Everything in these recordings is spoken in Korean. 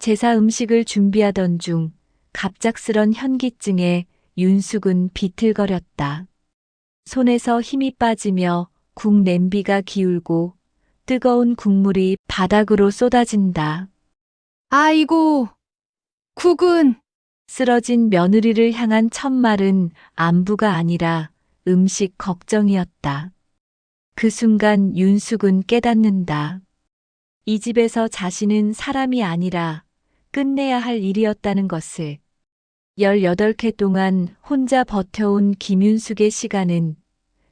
제사 음식을 준비하던 중 갑작스런 현기증에 윤숙은 비틀거렸다. 손에서 힘이 빠지며 국 냄비가 기울고 뜨거운 국물이 바닥으로 쏟아진다. 아이고, 국은. 쓰러진 며느리를 향한 첫말은 안부가 아니라 음식 걱정이었다. 그 순간 윤숙은 깨닫는다. 이 집에서 자신은 사람이 아니라 끝내야 할 일이었다는 것을. 18회 동안 혼자 버텨온 김윤숙의 시간은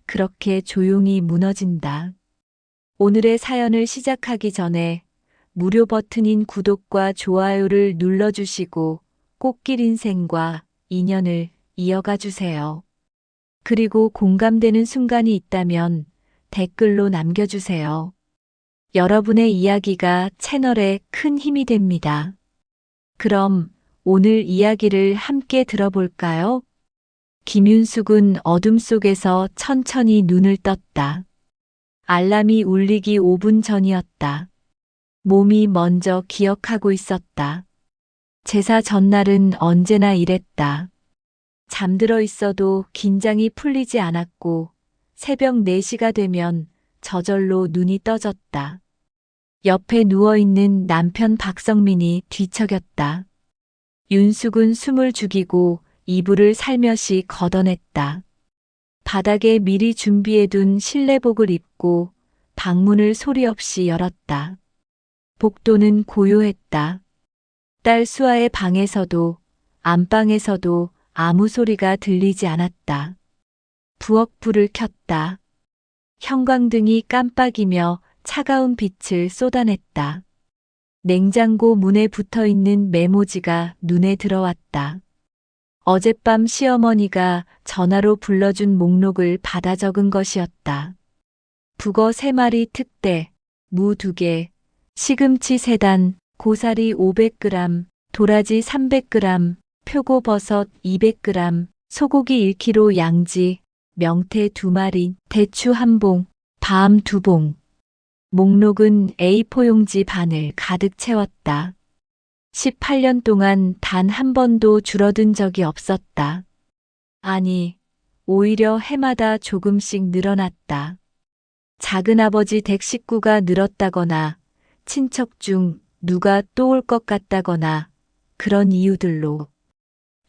그렇게 조용히 무너진다. 오늘의 사연을 시작하기 전에 무료 버튼인 구독과 좋아요를 눌러주시고 꽃길 인생과 인연을 이어가 주세요. 그리고 공감되는 순간이 있다면 댓글로 남겨주세요. 여러분의 이야기가 채널에 큰 힘이 됩니다. 그럼 오늘 이야기를 함께 들어볼까요? 김윤숙은 어둠 속에서 천천히 눈을 떴다. 알람이 울리기 5분 전이었다. 몸이 먼저 기억하고 있었다. 제사 전날은 언제나 이랬다. 잠들어 있어도 긴장이 풀리지 않았고 새벽 4시가 되면 저절로 눈이 떠졌다. 옆에 누워있는 남편 박성민이 뒤척였다. 윤숙은 숨을 죽이고 이불을 살며시 걷어냈다. 바닥에 미리 준비해둔 실내복을 입고 방문을 소리 없이 열었다. 복도는 고요했다. 딸 수아의 방에서도 안방에서도 아무 소리가 들리지 않았다. 부엌 불을 켰다. 형광등이 깜빡이며 차가운 빛을 쏟아냈다. 냉장고 문에 붙어있는 메모지가 눈에 들어왔다. 어젯밤 시어머니가 전화로 불러준 목록을 받아 적은 것이었다. 북어 3마리 특대, 무 2개, 시금치 3단, 고사리 500g, 도라지 300g, 표고버섯 200g, 소고기 1kg 양지, 명태 2마리, 대추 1봉, 밤 2봉. 목록은 A4 용지 반을 가득 채웠다. 18년 동안 단 한 번도 줄어든 적이 없었다. 아니, 오히려 해마다 조금씩 늘어났다. 작은아버지 댁 식구가 늘었다거나 친척 중 누가 또 올 것 같다거나 그런 이유들로.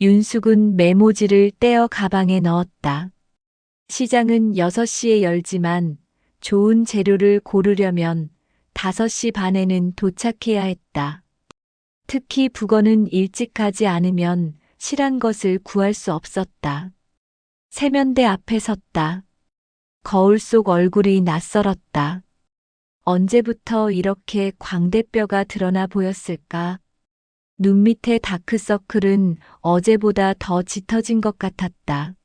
윤숙은 메모지를 떼어 가방에 넣었다. 시장은 6시에 열지만 좋은 재료를 고르려면 5시 반에는 도착해야 했다. 특히 북어는 일찍 가지 않으면 실한 것을 구할 수 없었다. 세면대 앞에 섰다. 거울 속 얼굴이 낯설었다. 언제부터 이렇게 광대뼈가 드러나 보였을까? 눈 밑의 다크서클은 어제보다 더 짙어진 것 같았다.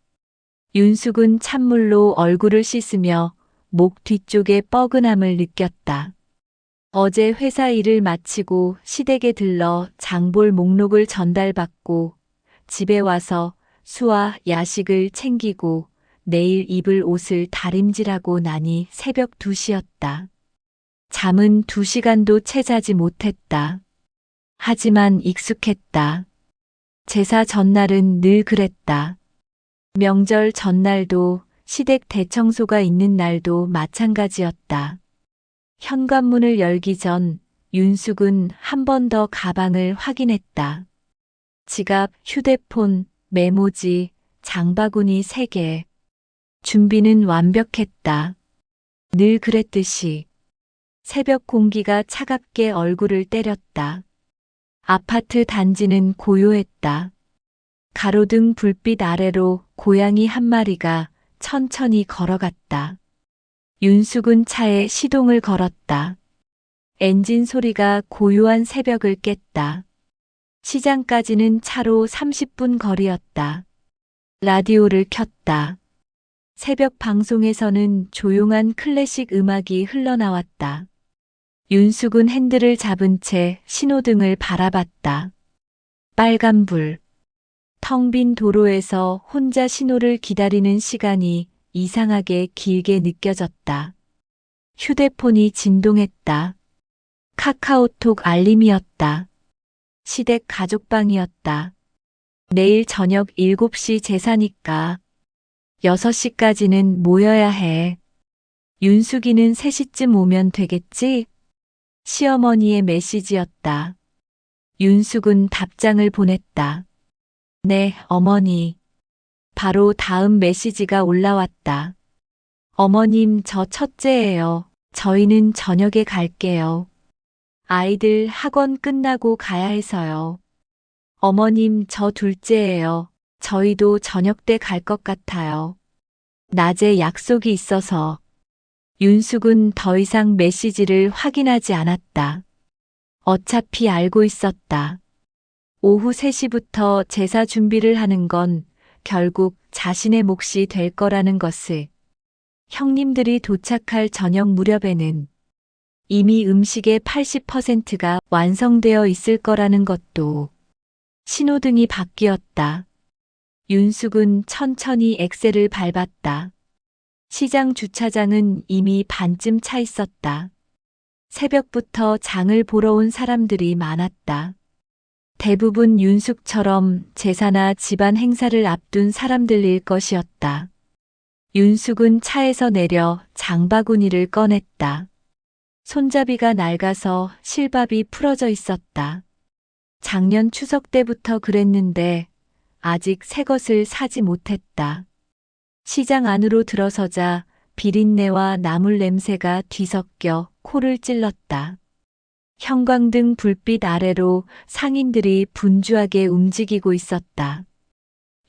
윤숙은 찬물로 얼굴을 씻으며 목 뒤쪽의 뻐근함을 느꼈다. 어제 회사 일을 마치고 시댁에 들러 장볼 목록을 전달받고 집에 와서 수와 야식을 챙기고 내일 입을 옷을 다림질하고 나니 새벽 2시였다. 잠은 2시간도 채 자지 못했다. 하지만 익숙했다. 제사 전날은 늘 그랬다. 명절 전날도 시댁 대청소가 있는 날도 마찬가지였다. 현관문을 열기 전 윤숙은 한 번 더 가방을 확인했다. 지갑, 휴대폰, 메모지, 장바구니 3개. 준비는 완벽했다. 늘 그랬듯이. 새벽 공기가 차갑게 얼굴을 때렸다. 아파트 단지는 고요했다. 가로등 불빛 아래로 고양이 한 마리가 천천히 걸어갔다. 윤숙은 차에 시동을 걸었다. 엔진 소리가 고요한 새벽을 깼다. 시장까지는 차로 30분 거리였다. 라디오를 켰다. 새벽 방송에서는 조용한 클래식 음악이 흘러나왔다. 윤숙은 핸들을 잡은 채 신호등을 바라봤다. 빨간불. 텅 빈 도로에서 혼자 신호를 기다리는 시간이 이상하게 길게 느껴졌다. 휴대폰이 진동했다. 카카오톡 알림이었다. 시댁 가족방이었다. 내일 저녁 7시 제사니까 6시까지는 모여야 해. 윤숙이는 3시쯤 오면 되겠지? 시어머니의 메시지였다. 윤숙은 답장을 보냈다. 네, 어머니. 바로 다음 메시지가 올라왔다. 어머님, 저 첫째예요. 저희는 저녁에 갈게요. 아이들 학원 끝나고 가야 해서요. 어머님, 저 둘째예요. 저희도 저녁 때 갈 것 같아요. 낮에 약속이 있어서. 윤숙은 더 이상 메시지를 확인하지 않았다. 어차피 알고 있었다. 오후 3시부터 제사 준비를 하는 건 결국 자신의 몫이 될 거라는 것을. 형님들이 도착할 저녁 무렵에는 이미 음식의 80%가 완성되어 있을 거라는 것도. 신호등이 바뀌었다. 윤숙은 천천히 엑셀을 밟았다. 시장 주차장은 이미 반쯤 차 있었다. 새벽부터 장을 보러 온 사람들이 많았다. 대부분 윤숙처럼 제사나 집안 행사를 앞둔 사람들일 것이었다. 윤숙은 차에서 내려 장바구니를 꺼냈다. 손잡이가 낡아서 실밥이 풀어져 있었다. 작년 추석 때부터 그랬는데 아직 새 것을 사지 못했다. 시장 안으로 들어서자 비린내와 나물 냄새가 뒤섞여 코를 찔렀다. 형광등 불빛 아래로 상인들이 분주하게 움직이고 있었다.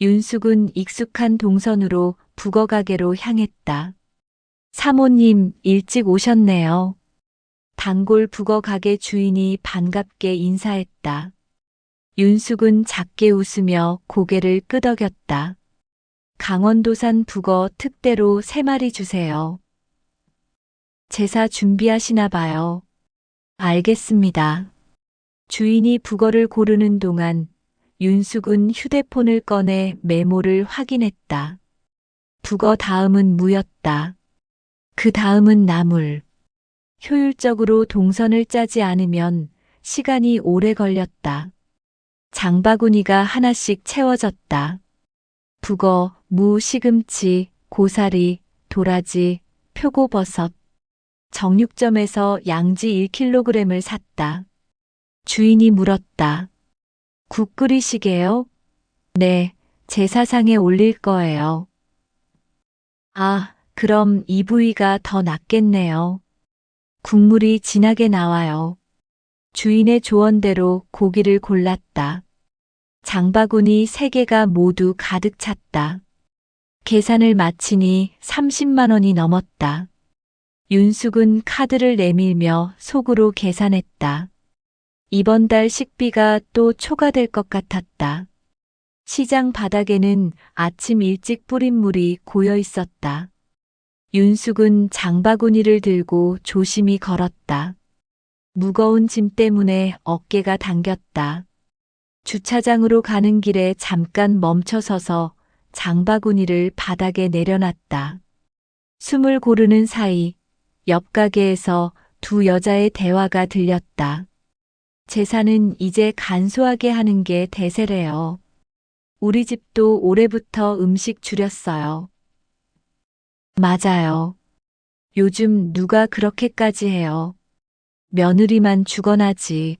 윤숙은 익숙한 동선으로 북어가게로 향했다. 사모님, 일찍 오셨네요. 단골 북어가게 주인이 반갑게 인사했다. 윤숙은 작게 웃으며 고개를 끄덕였다. 강원도산 북어 특대로 3마리 주세요. 제사 준비하시나 봐요. 알겠습니다. 주인이 북어를 고르는 동안 윤숙은 휴대폰을 꺼내 메모를 확인했다. 북어 다음은 무였다. 그 다음은 나물. 효율적으로 동선을 짜지 않으면 시간이 오래 걸렸다. 장바구니가 하나씩 채워졌다. 북어, 무, 시금치, 고사리, 도라지, 표고버섯. 정육점에서 양지 1kg을 샀다. 주인이 물었다. 국 끓이시게요? 네, 제사상에 올릴 거예요. 아, 그럼 이 부위가 더 낫겠네요. 국물이 진하게 나와요. 주인의 조언대로 고기를 골랐다. 장바구니 3개가 모두 가득 찼다. 계산을 마치니 30만 원이 넘었다. 윤숙은 카드를 내밀며 속으로 계산했다. 이번 달 식비가 또 초과될 것 같았다. 시장 바닥에는 아침 일찍 뿌린 물이 고여 있었다. 윤숙은 장바구니를 들고 조심히 걸었다. 무거운 짐 때문에 어깨가 당겼다. 주차장으로 가는 길에 잠깐 멈춰서서 장바구니를 바닥에 내려놨다. 숨을 고르는 사이 옆 가게에서 2 여자의 대화가 들렸다. 제사는 이제 간소하게 하는 게 대세래요. 우리 집도 올해부터 음식 줄였어요. 맞아요. 요즘 누가 그렇게까지 해요. 며느리만 죽어나지.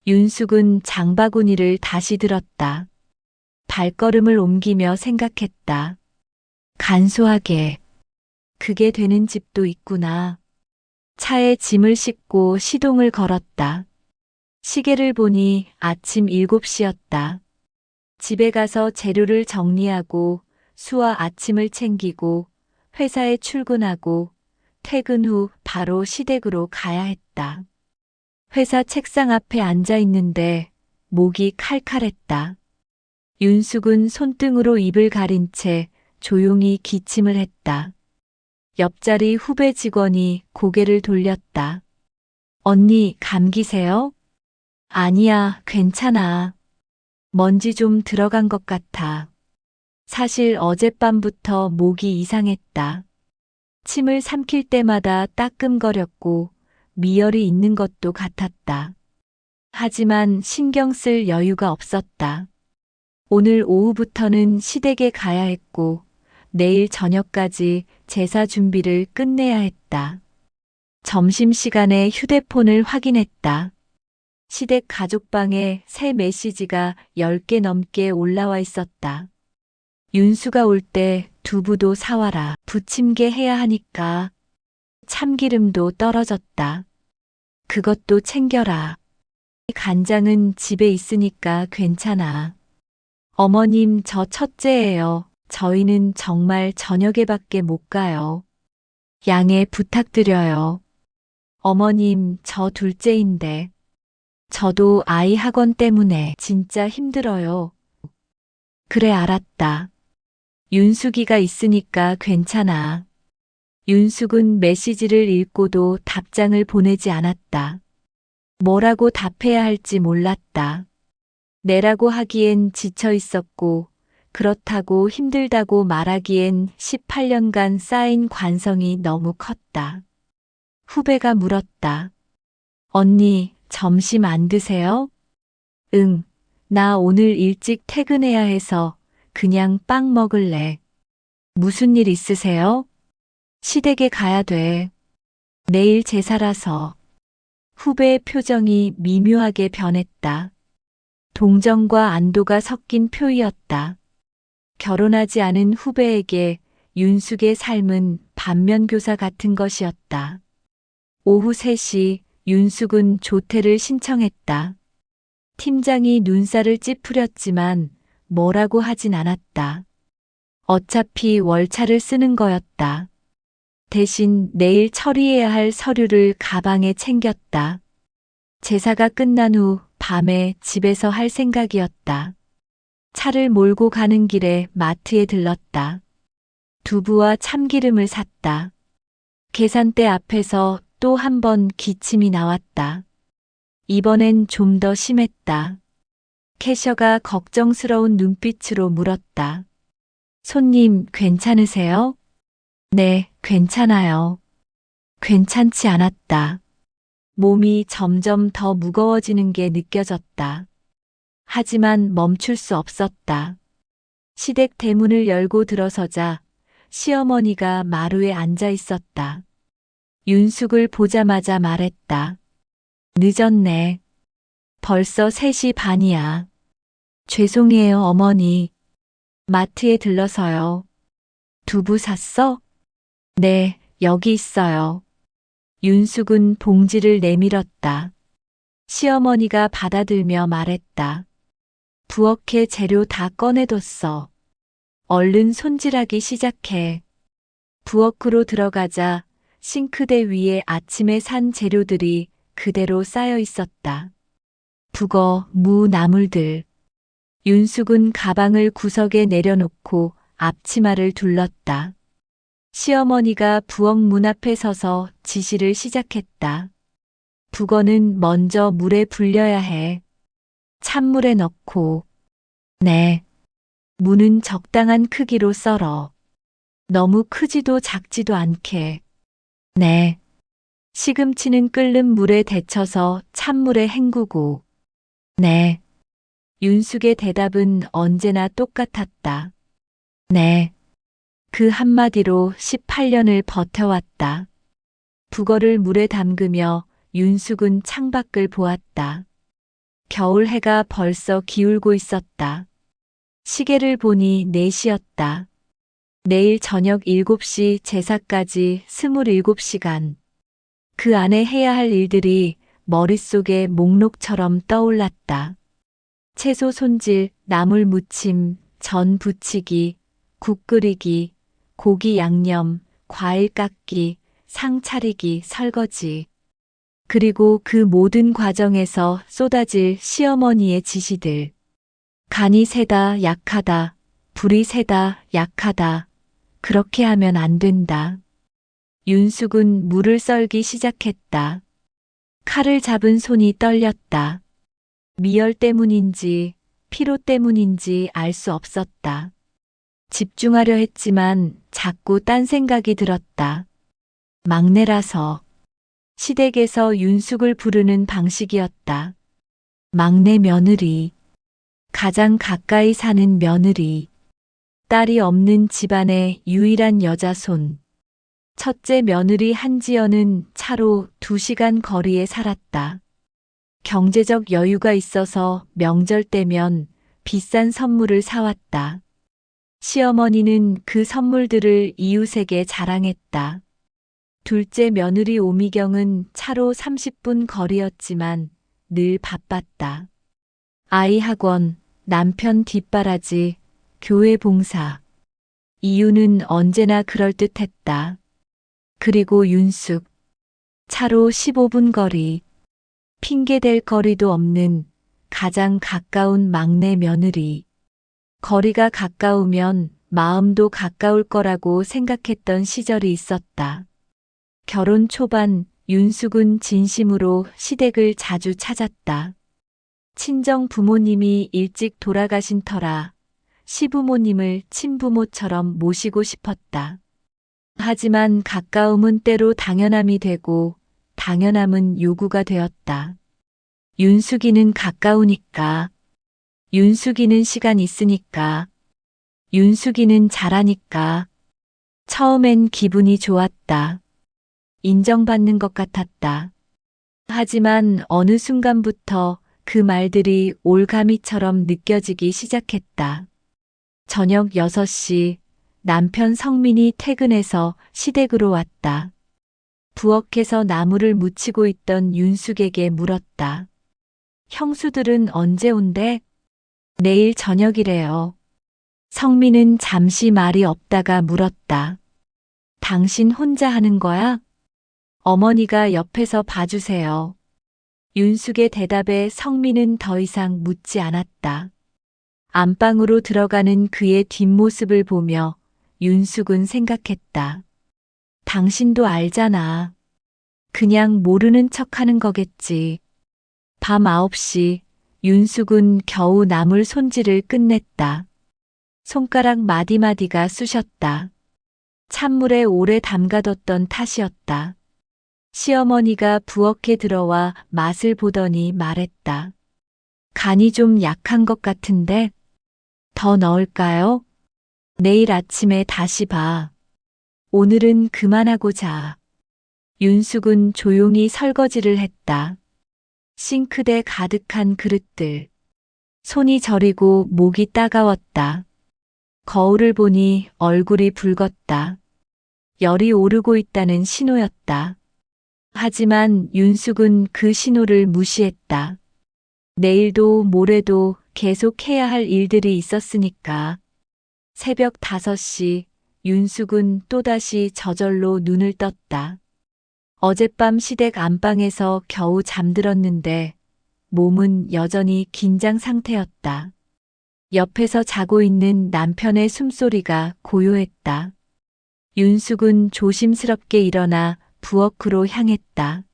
윤숙은 장바구니를 다시 들었다. 발걸음을 옮기며 생각했다. 간소하게. 그게 되는 집도 있구나. 차에 짐을 싣고 시동을 걸었다. 시계를 보니 아침 7시였다. 집에 가서 재료를 정리하고 수와 아침을 챙기고 회사에 출근하고 퇴근 후 바로 시댁으로 가야 했다. 회사 책상 앞에 앉아 있는데 목이 칼칼했다. 윤숙은 손등으로 입을 가린 채 조용히 기침을 했다. 옆자리 후배 직원이 고개를 돌렸다. 언니, 감기세요? 아니야, 괜찮아. 먼지 좀 들어간 것 같아. 사실 어젯밤부터 목이 이상했다. 침을 삼킬 때마다 따끔거렸고 미열이 있는 것도 같았다. 하지만 신경 쓸 여유가 없었다. 오늘 오후부터는 시댁에 가야 했고 내일 저녁까지 제사 준비를 끝내야 했다. 점심시간에 휴대폰을 확인했다. 시댁 가족방에 새 메시지가 10개 넘게 올라와 있었다. 윤수가 올 때 두부도 사와라. 부침개 해야 하니까. 참기름도 떨어졌다. 그것도 챙겨라. 간장은 집에 있으니까 괜찮아. 어머님, 저 첫째예요. 저희는 정말 저녁에밖에 못 가요. 양해 부탁드려요. 어머님, 저 둘째인데. 저도 아이 학원 때문에 진짜 힘들어요. 그래, 알았다. 윤숙이가 있으니까 괜찮아. 윤숙은 메시지를 읽고도 답장을 보내지 않았다. 뭐라고 답해야 할지 몰랐다. 내라고 하기엔 지쳐 있었고, 그렇다고 힘들다고 말하기엔 18년간 쌓인 관성이 너무 컸다. 후배가 물었다. 언니, 점심 안 드세요? 응, 나 오늘 일찍 퇴근해야 해서 그냥 빵 먹을래. 무슨 일 있으세요? 시댁에 가야 돼. 내일 제사라서. 후배의 표정이 미묘하게 변했다. 동정과 안도가 섞인 표이었다. 결혼하지 않은 후배에게 윤숙의 삶은 반면교사 같은 것이었다. 오후 3시 윤숙은 조퇴를 신청했다. 팀장이 눈살을 찌푸렸지만 뭐라고 하진 않았다. 어차피 월차를 쓰는 거였다. 대신 내일 처리해야 할 서류를 가방에 챙겼다. 제사가 끝난 후 밤에 집에서 할 생각이었다. 차를 몰고 가는 길에 마트에 들렀다. 두부와 참기름을 샀다. 계산대 앞에서 또 한 번 기침이 나왔다. 이번엔 좀 더 심했다. 캐셔가 걱정스러운 눈빛으로 물었다. 손님, 괜찮으세요? 네, 괜찮아요. 괜찮지 않았다. 몸이 점점 더 무거워지는 게 느껴졌다. 하지만 멈출 수 없었다. 시댁 대문을 열고 들어서자 시어머니가 마루에 앉아 있었다. 윤숙을 보자마자 말했다. 늦었네. 벌써 3시 반이야. 죄송해요, 어머니. 마트에 들러서요. 두부 샀어? 네, 여기 있어요. 윤숙은 봉지를 내밀었다. 시어머니가 받아들며 말했다. 부엌에 재료 다 꺼내뒀어. 얼른 손질하기 시작해. 부엌으로 들어가자 싱크대 위에 아침에 산 재료들이 그대로 쌓여 있었다. 북어, 무, 나물들. 윤숙은 가방을 구석에 내려놓고 앞치마를 둘렀다. 시어머니가 부엌 문 앞에 서서 지시를 시작했다. 북어는 먼저 물에 불려야 해. 찬물에 넣고. 네. 무는 적당한 크기로 썰어. 너무 크지도 작지도 않게. 네. 시금치는 끓는 물에 데쳐서 찬물에 헹구고. 네. 윤숙의 대답은 언제나 똑같았다. 네. 그 한마디로 18년을 버텨왔다. 북어를 물에 담그며 윤숙은 창밖을 보았다. 겨울 해가 벌써 기울고 있었다. 시계를 보니 4시였다. 내일 저녁 7시 제사까지 27시간. 그 안에 해야 할 일들이 머릿속에 목록처럼 떠올랐다. 채소 손질, 나물 무침, 전 부치기, 국 끓이기, 고기 양념, 과일 깎기, 상 차리기, 설거지. 그리고 그 모든 과정에서 쏟아질 시어머니의 지시들. 간이 세다, 약하다. 불이 세다, 약하다. 그렇게 하면 안 된다. 윤숙은 물을 썰기 시작했다. 칼을 잡은 손이 떨렸다. 미열 때문인지 피로 때문인지 알 수 없었다. 집중하려 했지만 자꾸 딴 생각이 들었다. 막내라서. 시댁에서 윤숙을 부르는 방식이었다. 막내 며느리, 가장 가까이 사는 며느리, 딸이 없는 집안의 유일한 여자손. 첫째 며느리 한지연은 차로 2시간 거리에 살았다. 경제적 여유가 있어서 명절 때면 비싼 선물을 사왔다. 시어머니는 그 선물들을 이웃에게 자랑했다. 둘째 며느리 오미경은 차로 30분 거리였지만 늘 바빴다. 아이 학원, 남편 뒷바라지, 교회 봉사. 이유는 언제나 그럴듯했다. 그리고 윤숙. 차로 15분 거리. 핑계댈 거리도 없는 가장 가까운 막내 며느리. 거리가 가까우면 마음도 가까울 거라고 생각했던 시절이 있었다. 결혼 초반 윤숙은 진심으로 시댁을 자주 찾았다. 친정 부모님이 일찍 돌아가신 터라 시부모님을 친부모처럼 모시고 싶었다. 하지만 가까움은 때로 당연함이 되고 당연함은 요구가 되었다. 윤숙이는 가까우니까, 윤숙이는 시간 있으니까, 윤숙이는 잘하니까. 처음엔 기분이 좋았다. 인정받는 것 같았다. 하지만 어느 순간부터 그 말들이 올가미처럼 느껴지기 시작했다. 저녁 6시 남편 성민이 퇴근해서 시댁으로 왔다. 부엌에서 나무를 묻히고 있던 윤숙에게 물었다. 형수들은 언제 온대? 내일 저녁이래요. 성민은 잠시 말이 없다가 물었다. 당신 혼자 하는 거야? 어머니가 옆에서 봐주세요. 윤숙의 대답에 성민은 더 이상 묻지 않았다. 안방으로 들어가는 그의 뒷모습을 보며 윤숙은 생각했다. 당신도 알잖아. 그냥 모르는 척 하는 거겠지. 밤 9시 윤숙은 겨우 나물 손질을 끝냈다. 손가락 마디마디가 쑤셨다. 찬물에 오래 담가뒀던 탓이었다. 시어머니가 부엌에 들어와 맛을 보더니 말했다. 간이 좀 약한 것 같은데 더 넣을까요? 내일 아침에 다시 봐. 오늘은 그만하고 자. 윤숙은 조용히 설거지를 했다. 싱크대 가득한 그릇들. 손이 저리고 목이 따가웠다. 거울을 보니 얼굴이 붉었다. 열이 오르고 있다는 신호였다. 하지만 윤숙은 그 신호를 무시했다. 내일도 모레도 계속 해야 할 일들이 있었으니까. 새벽 5시 윤숙은 또다시 저절로 눈을 떴다. 어젯밤 시댁 안방에서 겨우 잠들었는데 몸은 여전히 긴장 상태였다. 옆에서 자고 있는 남편의 숨소리가 고요했다. 윤숙은 조심스럽게 일어나 부엌으로 향했다.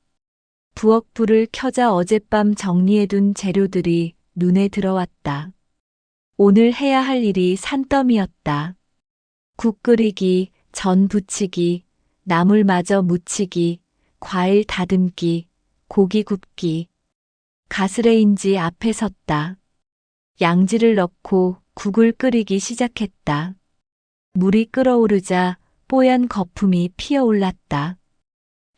부엌 불을 켜자 어젯밤 정리해둔 재료들이 눈에 들어왔다. 오늘 해야 할 일이 산더미였다. 국 끓이기, 전 부치기, 나물 마저 무치기, 과일 다듬기, 고기 굽기. 가스레인지 앞에 섰다. 양지를 넣고 국을 끓이기 시작했다. 물이 끓어오르자 뽀얀 거품이 피어올랐다.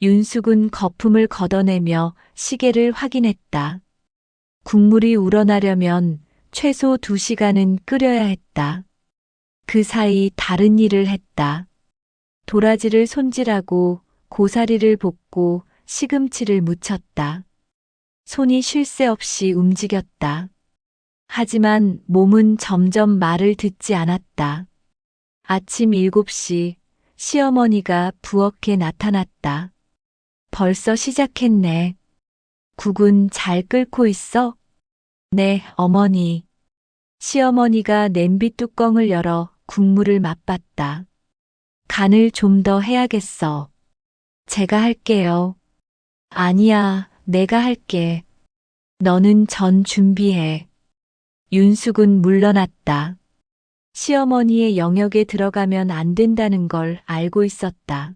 윤숙은 거품을 걷어내며 시계를 확인했다. 국물이 우러나려면 최소 2시간은 끓여야 했다. 그 사이 다른 일을 했다. 도라지를 손질하고 고사리를 볶고 시금치를 무쳤다. 손이 쉴 새 없이 움직였다. 하지만 몸은 점점 말을 듣지 않았다. 아침 7시 시어머니가 부엌에 나타났다. 벌써 시작했네. 국은 잘 끓고 있어? 네, 어머니. 시어머니가 냄비 뚜껑을 열어 국물을 맛봤다. 간을 좀 더 해야겠어. 제가 할게요. 아니야, 내가 할게. 너는 전 준비해. 윤숙은 물러났다. 시어머니의 영역에 들어가면 안 된다는 걸 알고 있었다.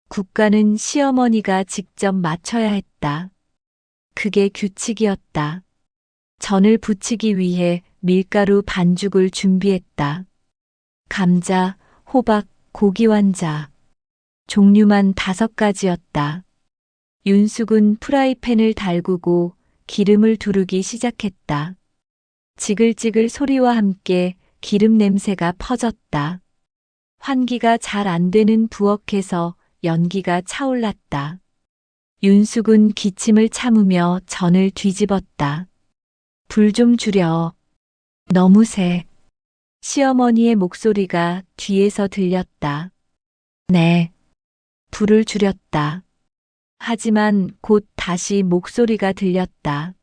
국간은 시어머니가 직접 맞춰야 했다. 그게 규칙이었다. 전을 부치기 위해 밀가루 반죽을 준비했다. 감자, 호박, 고기 완자. 종류만 5가지였다. 윤숙은 프라이팬을 달구고 기름을 두르기 시작했다. 지글지글 소리와 함께 기름 냄새가 퍼졌다. 환기가 잘 안 되는 부엌에서 연기가 차올랐다. 윤숙은 기침을 참으며 전을 뒤집었다. 불 좀 줄여. 너무 세. 시어머니의 목소리가 뒤에서 들렸다. 네. 불을 줄였다. 하지만 곧 다시 목소리가 들렸다.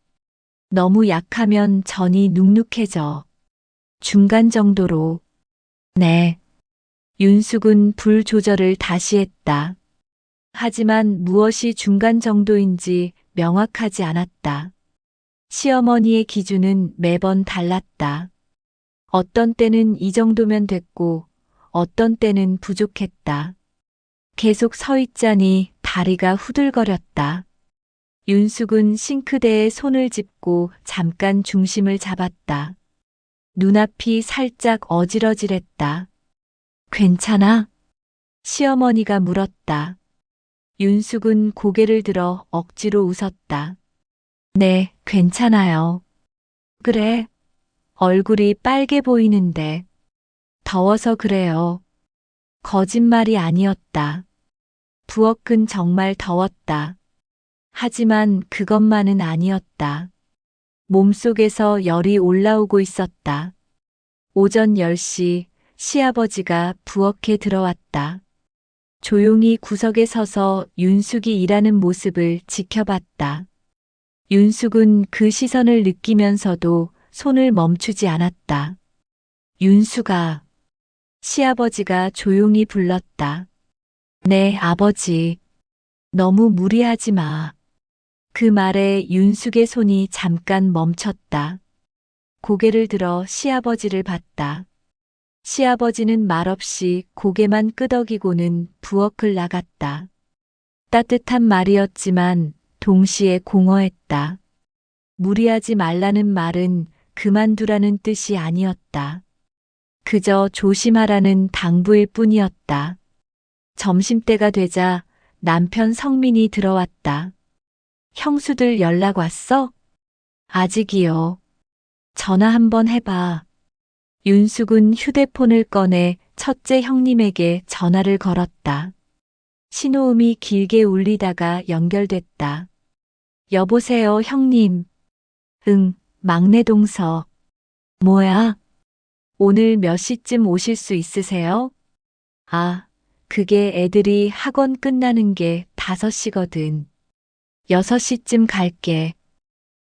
너무 약하면 전이 눅눅해져. 중간 정도로. 네. 윤숙은 불 조절을 다시 했다. 하지만 무엇이 중간 정도인지 명확하지 않았다. 시어머니의 기준은 매번 달랐다. 어떤 때는 이 정도면 됐고, 어떤 때는 부족했다. 계속 서 있자니 다리가 후들거렸다. 윤숙은 싱크대에 손을 짚고 잠깐 중심을 잡았다. 눈앞이 살짝 어지러질했다. 괜찮아? 시어머니가 물었다. 윤숙은 고개를 들어 억지로 웃었다. 네, 괜찮아요. 그래. 얼굴이 빨개 보이는데. 더워서 그래요. 거짓말이 아니었다. 부엌은 정말 더웠다. 하지만 그것만은 아니었다. 몸속에서 열이 올라오고 있었다. 오전 10시 시아버지가 부엌에 들어왔다. 조용히 구석에 서서 윤숙이 일하는 모습을 지켜봤다. 윤숙은 그 시선을 느끼면서도 손을 멈추지 않았다. 윤숙아. 시아버지가 조용히 불렀다. 네, 아버지. 너무 무리하지 마. 그 말에 윤숙의 손이 잠깐 멈췄다. 고개를 들어 시아버지를 봤다. 시아버지는 말없이 고개만 끄덕이고는 부엌을 나갔다. 따뜻한 말이었지만 동시에 공허했다. 무리하지 말라는 말은 그만두라는 뜻이 아니었다. 그저 조심하라는 당부일 뿐이었다. 점심때가 되자 남편 성민이 들어왔다. 형수들 연락 왔어? 아직이요. 전화 한번 해봐. 윤숙은 휴대폰을 꺼내 첫째 형님에게 전화를 걸었다. 신호음이 길게 울리다가 연결됐다. 여보세요, 형님. 응, 막내 동서. 뭐야? 오늘 몇 시쯤 오실 수 있으세요? 아, 그게 애들이 학원 끝나는 게 5시거든. 6시쯤 갈게.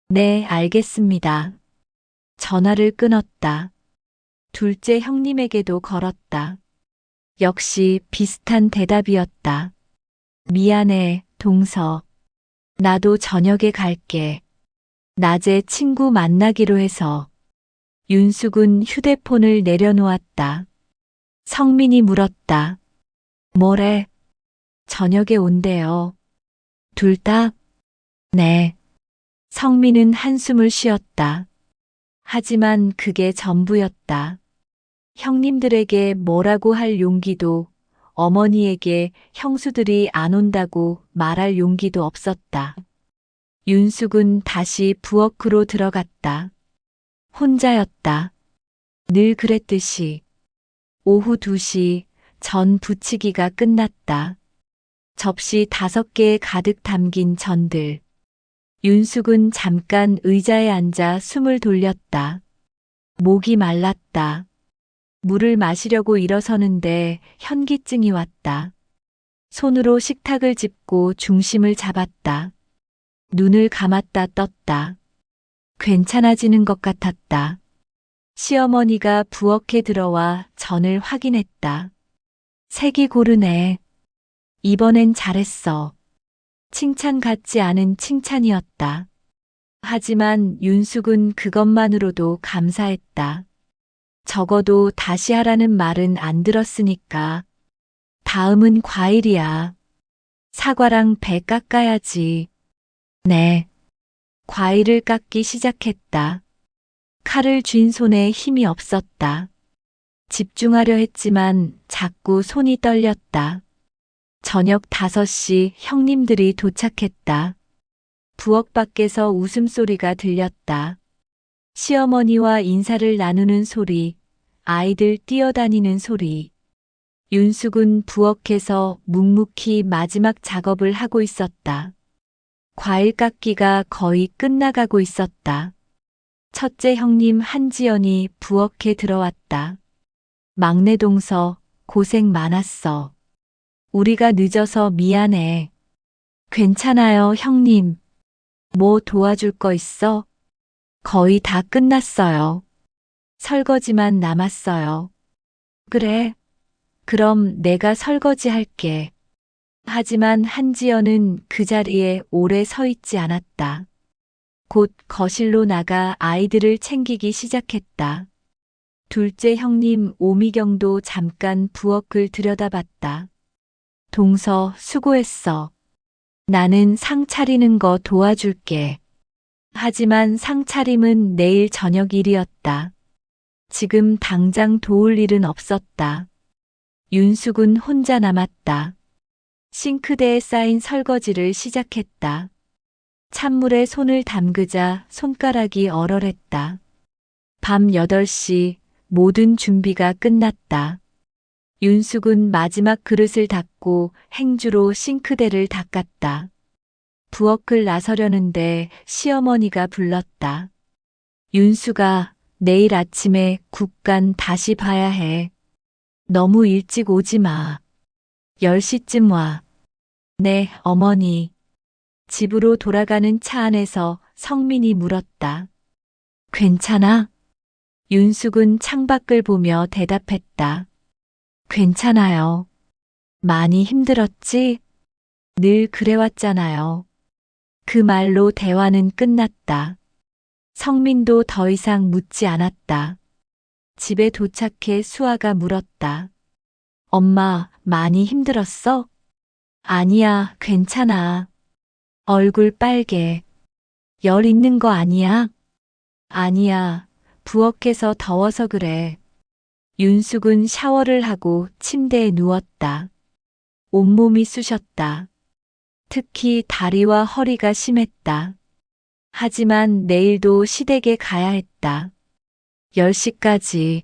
네, 알겠습니다. 전화를 끊었다. 둘째 형님에게도 걸었다. 역시 비슷한 대답이었다. 미안해, 동서. 나도 저녁에 갈게. 낮에 친구 만나기로 해서. 윤숙은 휴대폰을 내려놓았다. 성민이 물었다. 뭐래? 저녁에 온대요. 둘 다? 네. 성민은 한숨을 쉬었다. 하지만 그게 전부였다. 형님들에게 뭐라고 할 용기도, 어머니에게 형수들이 안 온다고 말할 용기도 없었다. 윤숙은 다시 부엌으로 들어갔다. 혼자였다. 늘 그랬듯이. 오후 2시 전 부치기가 끝났다. 접시 5개에 가득 담긴 전들. 윤숙은 잠깐 의자에 앉아 숨을 돌렸다. 목이 말랐다. 물을 마시려고 일어서는데 현기증이 왔다. 손으로 식탁을 짚고 중심을 잡았다. 눈을 감았다 떴다. 괜찮아지는 것 같았다. 시어머니가 부엌에 들어와 전을 확인했다. 색이 고르네. 이번엔 잘했어. 칭찬 같지 않은 칭찬이었다. 하지만 윤숙은 그것만으로도 감사했다. 적어도 다시 하라는 말은 안 들었으니까. 다음은 과일이야. 사과랑 배 깎아야지. 네. 과일을 깎기 시작했다. 칼을 쥔 손에 힘이 없었다. 집중하려 했지만 자꾸 손이 떨렸다. 저녁 5시 형님들이 도착했다. 부엌 밖에서 웃음소리가 들렸다. 시어머니와 인사를 나누는 소리, 아이들 뛰어다니는 소리. 윤숙은 부엌에서 묵묵히 마지막 작업을 하고 있었다. 과일 깎기가 거의 끝나가고 있었다. 첫째 형님 한지연이 부엌에 들어왔다. 막내 동서, 고생 많았어. 우리가 늦어서 미안해. 괜찮아요, 형님. 뭐 도와줄 거 있어? 거의 다 끝났어요. 설거지만 남았어요. 그래. 그럼 내가 설거지 할게. 하지만 한지연은 그 자리에 오래 서 있지 않았다. 곧 거실로 나가 아이들을 챙기기 시작했다. 둘째 형님 오미경도 잠깐 부엌을 들여다봤다. 동서 수고했어. 나는 상 차리는 거 도와줄게. 하지만 상 차림은 내일 저녁 일이었다. 지금 당장 도울 일은 없었다. 윤숙은 혼자 남았다. 싱크대에 쌓인 설거지를 시작했다. 찬물에 손을 담그자 손가락이 얼얼했다. 밤 8시 모든 준비가 끝났다. 윤숙은 마지막 그릇을 닦고 행주로 싱크대를 닦았다. 부엌을 나서려는데 시어머니가 불렀다. 윤숙아, 내일 아침에 국간 다시 봐야 해. 너무 일찍 오지 마. 10시쯤 와. 네, 어머니. 집으로 돌아가는 차 안에서 성민이 물었다. 괜찮아? 윤숙은 창밖을 보며 대답했다. 괜찮아요. 많이 힘들었지? 늘 그래왔잖아요. 그 말로 대화는 끝났다. 성민도 더 이상 묻지 않았다. 집에 도착해 수아가 물었다. 엄마, 많이 힘들었어? 아니야, 괜찮아. 얼굴 빨개. 열 있는 거 아니야? 아니야, 부엌에서 더워서 그래. 윤숙은 샤워를 하고 침대에 누웠다. 온몸이 쑤셨다. 특히 다리와 허리가 심했다. 하지만 내일도 시댁에 가야 했다. 10시까지.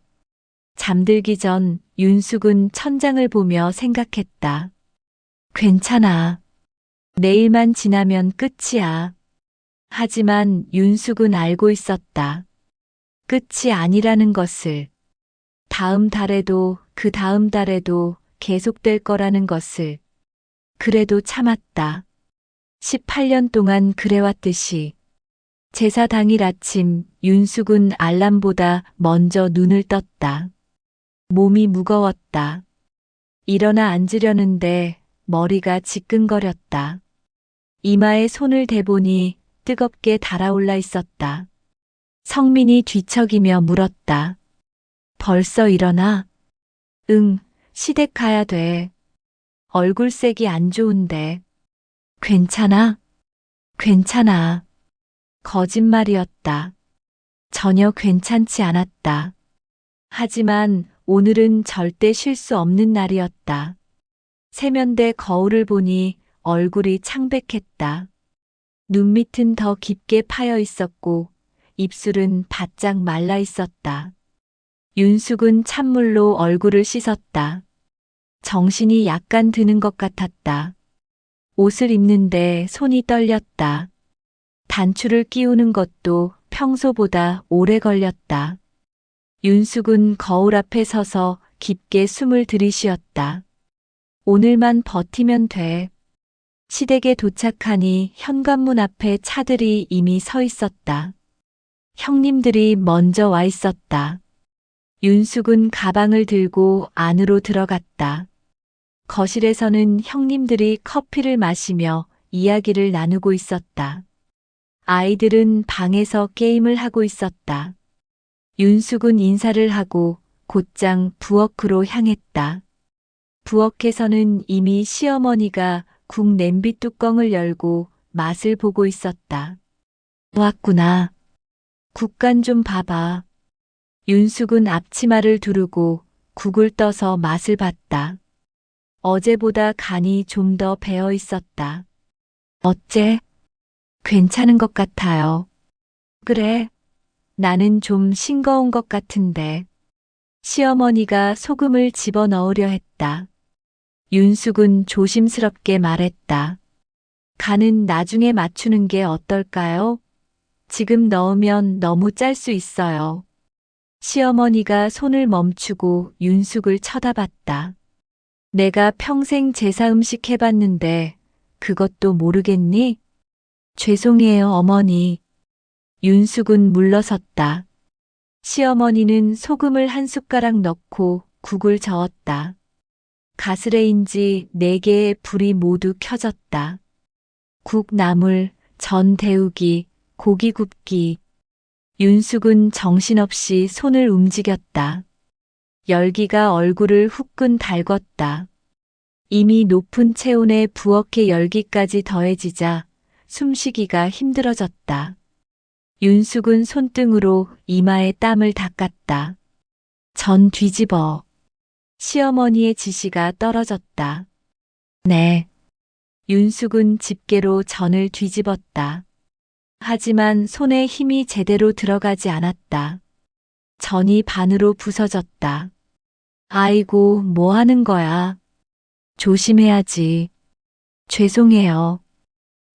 잠들기 전 윤숙은 천장을 보며 생각했다. 괜찮아. 내일만 지나면 끝이야. 하지만 윤숙은 알고 있었다. 끝이 아니라는 것을. 다음 달에도 그 다음 달에도 계속될 거라는 것을. 그래도 참았다. 18년 동안 그래왔듯이. 제사 당일 아침 윤숙은 알람보다 먼저 눈을 떴다. 몸이 무거웠다. 일어나 앉으려는데 머리가 지끈거렸다. 이마에 손을 대보니 뜨겁게 달아올라 있었다. 성민이 뒤척이며 물었다. 벌써 일어나? 응, 시댁 가야 돼. 얼굴색이 안 좋은데. 괜찮아? 괜찮아. 거짓말이었다. 전혀 괜찮지 않았다. 하지만 오늘은 절대 쉴 수 없는 날이었다. 세면대 거울을 보니 얼굴이 창백했다. 눈밑은 더 깊게 파여 있었고 입술은 바짝 말라 있었다. 윤숙은 찬물로 얼굴을 씻었다. 정신이 약간 드는 것 같았다. 옷을 입는데 손이 떨렸다. 단추를 끼우는 것도 평소보다 오래 걸렸다. 윤숙은 거울 앞에 서서 깊게 숨을 들이쉬었다. 오늘만 버티면 돼. 시댁에 도착하니 현관문 앞에 차들이 이미 서 있었다. 형님들이 먼저 와 있었다. 윤숙은 가방을 들고 안으로 들어갔다. 거실에서는 형님들이 커피를 마시며 이야기를 나누고 있었다. 아이들은 방에서 게임을 하고 있었다. 윤숙은 인사를 하고 곧장 부엌으로 향했다. 부엌에서는 이미 시어머니가 국 냄비 뚜껑을 열고 맛을 보고 있었다. 왔구나. 국간 좀 봐봐. 윤숙은 앞치마를 두르고 국을 떠서 맛을 봤다. 어제보다 간이 좀 더 배어 있었다. 어째? 괜찮은 것 같아요. 그래. 나는 좀 싱거운 것 같은데. 시어머니가 소금을 집어넣으려 했다. 윤숙은 조심스럽게 말했다. 간은 나중에 맞추는 게 어떨까요? 지금 넣으면 너무 짤 수 있어요. 시어머니가 손을 멈추고 윤숙을 쳐다봤다. 내가 평생 제사 음식 해봤는데 그것도 모르겠니? 죄송해요, 어머니. 윤숙은 물러섰다. 시어머니는 소금을 한 숟가락 넣고 국을 저었다. 가스레인지 4개의 불이 모두 켜졌다. 국 나물, 전 데우기, 고기 굽기. 윤숙은 정신없이 손을 움직였다. 열기가 얼굴을 후끈 달궜다. 이미 높은 체온에 부엌의 열기까지 더해지자 숨쉬기가 힘들어졌다. 윤숙은 손등으로 이마에 땀을 닦았다. 전 뒤집어. 시어머니의 지시가 떨어졌다. 네. 윤숙은 집게로 전을 뒤집었다. 하지만 손에 힘이 제대로 들어가지 않았다. 전이 반으로 부서졌다. 아이고, 뭐 하는 거야? 조심해야지. 죄송해요.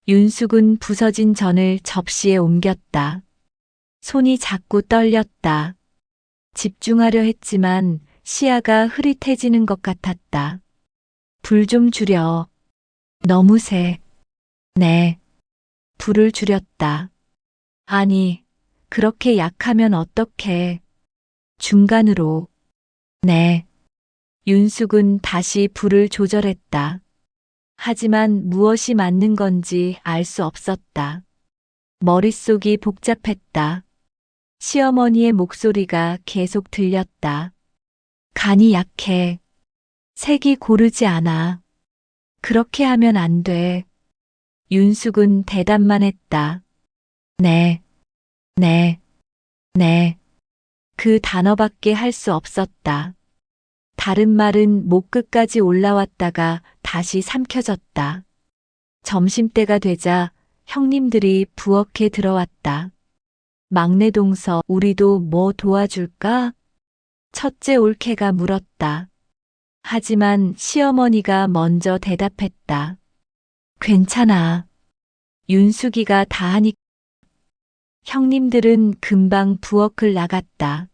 윤숙은 부서진 전을 접시에 옮겼다. 손이 자꾸 떨렸다. 집중하려 했지만 시야가 흐릿해지는 것 같았다. 불 좀 줄여. 너무 세. 네. 불을 줄였다. 아니, 그렇게 약하면 어떡해. 중간으로. 네. 윤숙은 다시 불을 조절했다. 하지만 무엇이 맞는 건지 알 수 없었다. 머릿속이 복잡했다. 시어머니의 목소리가 계속 들렸다. 간이 약해. 색이 고르지 않아. 그렇게 하면 안 돼. 윤숙은 대답만 했다. 네, 네, 네. 그 단어밖에 할 수 없었다. 다른 말은 목 끝까지 올라왔다가 다시 삼켜졌다. 점심때가 되자 형님들이 부엌에 들어왔다. 막내 동서, 우리도 뭐 도와줄까? 첫째 올케가 물었다. 하지만 시어머니가 먼저 대답했다. 괜찮아. 윤숙이가 다 하니까. 형님들은 금방 부엌을 나갔다.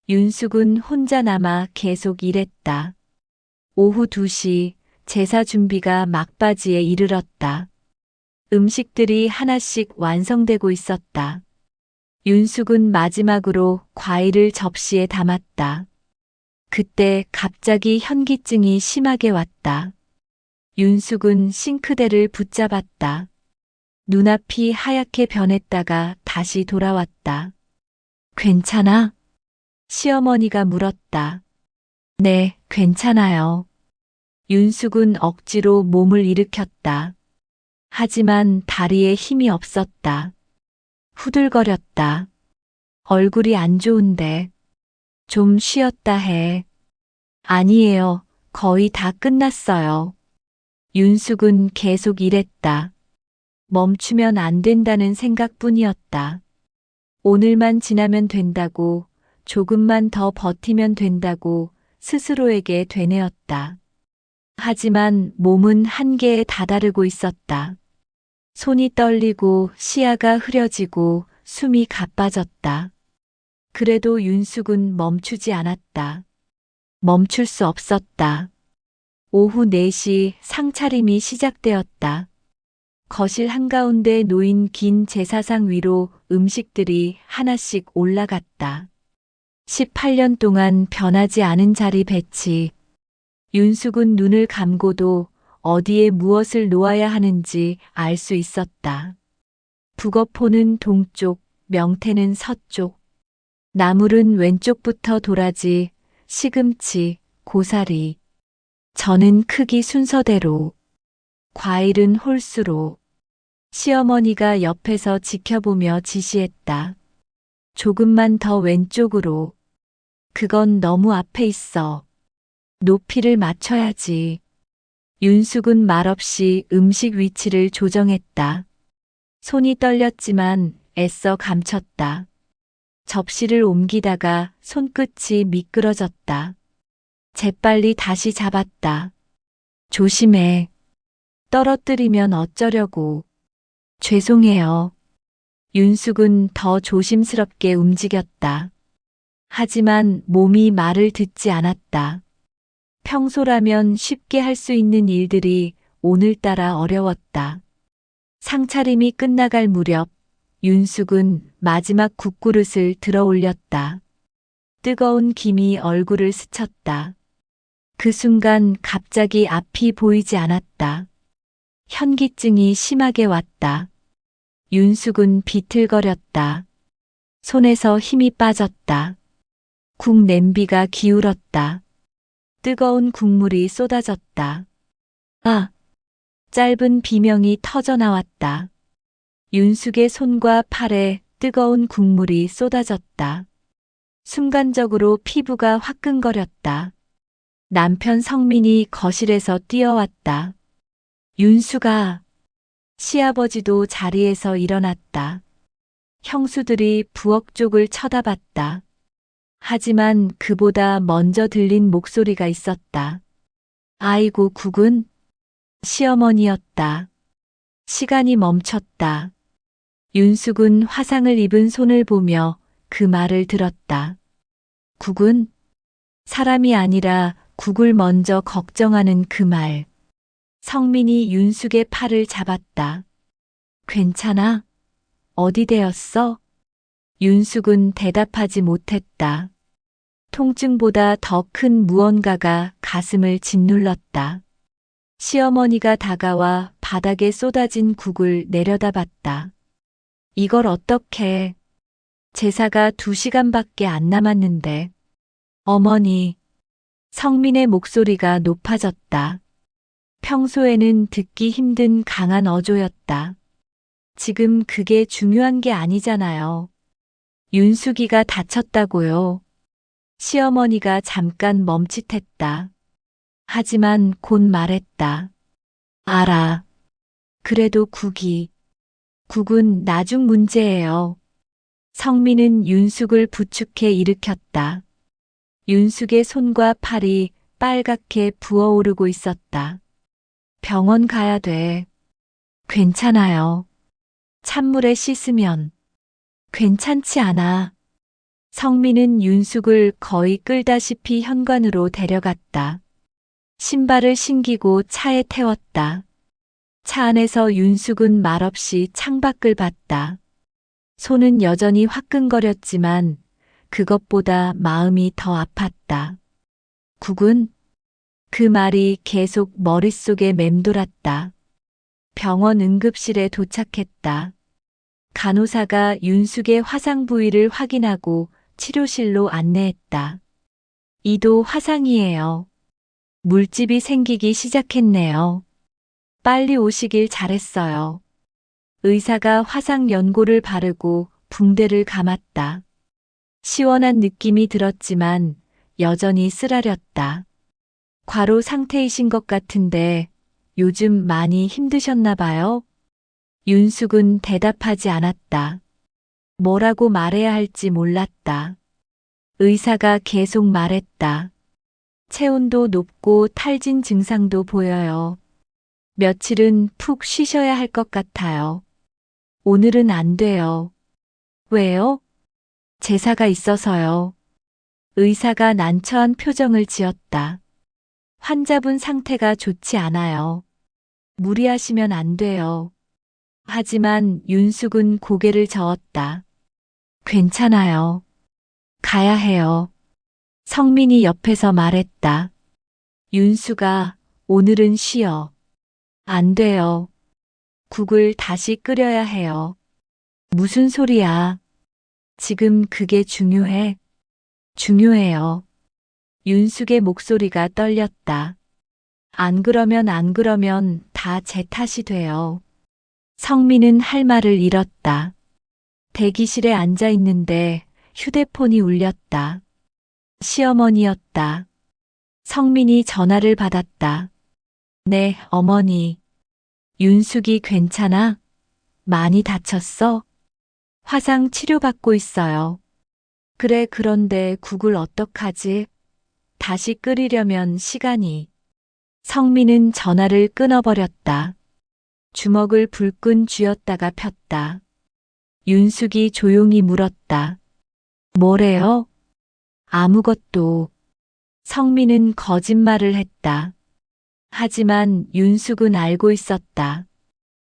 윤숙은 혼자 남아 계속 일했다. 오후 2시 제사 준비가 막바지에 이르렀다. 음식들이 하나씩 완성되고 있었다. 윤숙은 마지막으로 과일을 접시에 담았다. 그때 갑자기 현기증이 심하게 왔다. 윤숙은 싱크대를 붙잡았다. 눈앞이 하얗게 변했다가 다시 돌아왔다. 괜찮아? 시어머니가 물었다. 네, 괜찮아요. 윤숙은 억지로 몸을 일으켰다. 하지만 다리에 힘이 없었다. 후들거렸다. 얼굴이 안 좋은데. 좀 쉬었다 해. 아니에요. 거의 다 끝났어요. 윤숙은 계속 일했다. 멈추면 안 된다는 생각뿐이었다. 오늘만 지나면 된다고, 조금만 더 버티면 된다고 스스로에게 되뇌었다. 하지만 몸은 한계에 다다르고 있었다. 손이 떨리고 시야가 흐려지고 숨이 가빠졌다. 그래도 윤숙은 멈추지 않았다. 멈출 수 없었다. 오후 4시 상차림이 시작되었다. 거실 한가운데 놓인 긴 제사상 위로 음식들이 하나씩 올라갔다. 18년 동안 변하지 않은 자리 배치. 윤숙은 눈을 감고도 어디에 무엇을 놓아야 하는지 알 수 있었다. 북어포는 동쪽, 명태는 서쪽. 나물은 왼쪽부터 도라지, 시금치, 고사리. 전은 크기 순서대로. 과일은 홀수로. 시어머니가 옆에서 지켜보며 지시했다. 조금만 더 왼쪽으로. 그건 너무 앞에 있어. 높이를 맞춰야지. 윤숙은 말없이 음식 위치를 조정했다. 손이 떨렸지만 애써 감췄다. 접시를 옮기다가 손끝이 미끄러졌다. 재빨리 다시 잡았다. 조심해. 떨어뜨리면 어쩌려고. 죄송해요. 윤숙은 더 조심스럽게 움직였다. 하지만 몸이 말을 듣지 않았다. 평소라면 쉽게 할 수 있는 일들이 오늘따라 어려웠다. 상차림이 끝나갈 무렵 윤숙은 마지막 국그릇을 들어 올렸다. 뜨거운 김이 얼굴을 스쳤다. 그 순간 갑자기 앞이 보이지 않았다. 현기증이 심하게 왔다. 윤숙은 비틀거렸다. 손에서 힘이 빠졌다. 국 냄비가 기울었다. 뜨거운 국물이 쏟아졌다. 아! 짧은 비명이 터져 나왔다. 윤숙의 손과 팔에 뜨거운 국물이 쏟아졌다. 순간적으로 피부가 화끈거렸다. 남편 성민이 거실에서 뛰어왔다. 윤숙아! 시아버지도 자리에서 일어났다. 형수들이 부엌 쪽을 쳐다봤다. 하지만 그보다 먼저 들린 목소리가 있었다. 아이고 국은? 시어머니였다. 시간이 멈췄다. 윤숙은 화상을 입은 손을 보며 그 말을 들었다. 국은? 사람이 아니라 국을 먼저 걱정하는 그 말. 성민이 윤숙의 팔을 잡았다. 괜찮아? 어디 데였어? 윤숙은 대답하지 못했다. 통증보다 더 큰 무언가가 가슴을 짓눌렀다. 시어머니가 다가와 바닥에 쏟아진 국을 내려다봤다. 이걸 어떡해. 제사가 2시간밖에 안 남았는데. 어머니. 성민의 목소리가 높아졌다. 평소에는 듣기 힘든 강한 어조였다. 지금 그게 중요한 게 아니잖아요. 윤숙이가 다쳤다고요. 시어머니가 잠깐 멈칫했다. 하지만 곧 말했다. 알아. 그래도 국은 나중 문제예요. 성민은 윤숙을 부축해 일으켰다. 윤숙의 손과 팔이 빨갛게 부어오르고 있었다. 병원 가야 돼. 괜찮아요. 찬물에 씻으면. 괜찮지 않아. 성민은 윤숙을 거의 끌다시피 현관으로 데려갔다. 신발을 신기고 차에 태웠다. 차 안에서 윤숙은 말없이 창밖을 봤다. 손은 여전히 화끈거렸지만 그것보다 마음이 더 아팠다. 국은? 그 말이 계속 머릿속에 맴돌았다. 병원 응급실에 도착했다. 간호사가 윤숙의 화상 부위를 확인하고 치료실로 안내했다. 이도 화상이에요. 물집이 생기기 시작했네요. 빨리 오시길 잘했어요. 의사가 화상 연고를 바르고 붕대를 감았다. 시원한 느낌이 들었지만 여전히 쓰라렸다. 과로 상태이신 것 같은데 요즘 많이 힘드셨나 봐요? 윤숙은 대답하지 않았다. 뭐라고 말해야 할지 몰랐다. 의사가 계속 말했다. 체온도 높고 탈진 증상도 보여요. 며칠은 푹 쉬셔야 할 것 같아요. 오늘은 안 돼요. 왜요? 제사가 있어서요. 의사가 난처한 표정을 지었다. 환자분 상태가 좋지 않아요. 무리하시면 안 돼요. 하지만 윤숙은 고개를 저었다. 괜찮아요. 가야 해요. 성민이 옆에서 말했다. 윤숙아, 오늘은 쉬어. 안 돼요. 국을 다시 끓여야 해요. 무슨 소리야. 지금 그게 중요해. 중요해요. 윤숙의 목소리가 떨렸다. 안 그러면 다 제 탓이 돼요. 성민은 할 말을 잃었다. 대기실에 앉아 있는데 휴대폰이 울렸다. 시어머니였다. 성민이 전화를 받았다. 네, 어머니. 윤숙이 괜찮아? 많이 다쳤어? 화상 치료받고 있어요. 그래, 그런데 국을 어떡하지? 다시 끓이려면 시간이. 성민은 전화를 끊어버렸다. 주먹을 불끈 쥐었다가 폈다. 윤숙이 조용히 물었다. 뭐래요? 아무것도. 성민은 거짓말을 했다. 하지만 윤숙은 알고 있었다.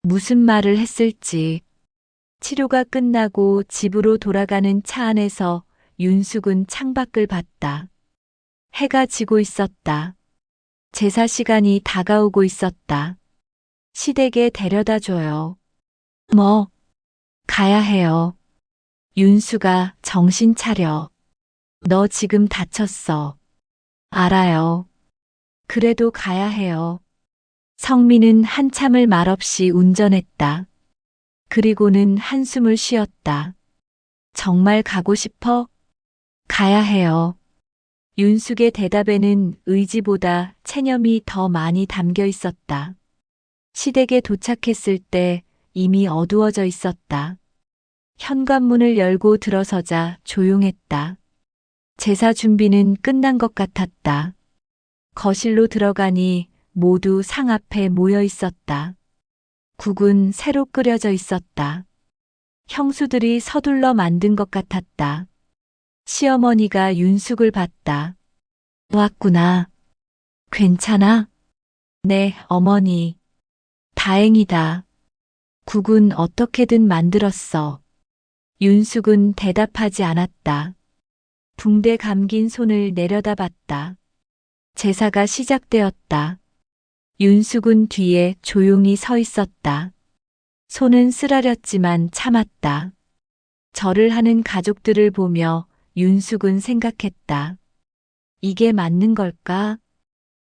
무슨 말을 했을지. 치료가 끝나고 집으로 돌아가는 차 안에서 윤숙은 창밖을 봤다. 해가 지고 있었다. 제사 시간이 다가오고 있었다. 시댁에 데려다 줘요. 뭐? 가야 해요. 윤수가 정신 차려. 너 지금 다쳤어. 알아요. 그래도 가야 해요. 성민은 한참을 말없이 운전했다. 그리고는 한숨을 쉬었다. 정말 가고 싶어? 가야 해요. 윤숙의 대답에는 의지보다 체념이 더 많이 담겨 있었다. 시댁에 도착했을 때 이미 어두워져 있었다. 현관문을 열고 들어서자 조용했다. 제사 준비는 끝난 것 같았다. 거실로 들어가니 모두 상 앞에 모여 있었다. 국은 새로 끓여져 있었다. 형수들이 서둘러 만든 것 같았다. 시어머니가 윤숙을 봤다. 왔구나. 괜찮아? 네, 어머니. 다행이다. 국은 어떻게든 만들었어. 윤숙은 대답하지 않았다. 붕대 감긴 손을 내려다봤다. 제사가 시작되었다. 윤숙은 뒤에 조용히 서 있었다. 손은 쓰라렸지만 참았다. 절을 하는 가족들을 보며 윤숙은 생각했다. 이게 맞는 걸까?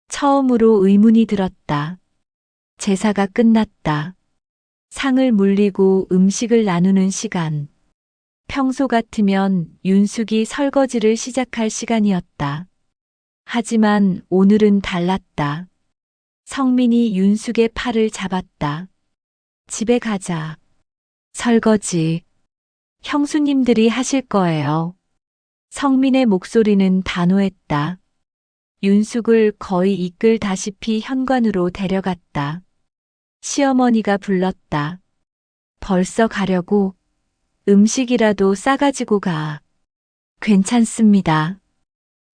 처음으로 의문이 들었다. 제사가 끝났다. 상을 물리고 음식을 나누는 시간. 평소 같으면 윤숙이 설거지를 시작할 시간이었다. 하지만 오늘은 달랐다. 성민이 윤숙의 팔을 잡았다. 집에 가자. 설거지. 형수님들이 하실 거예요. 성민의 목소리는 단호했다. 윤숙을 거의 이끌다시피 현관으로 데려갔다. 시어머니가 불렀다. 벌써 가려고? 음식이라도 싸가지고 가. 괜찮습니다.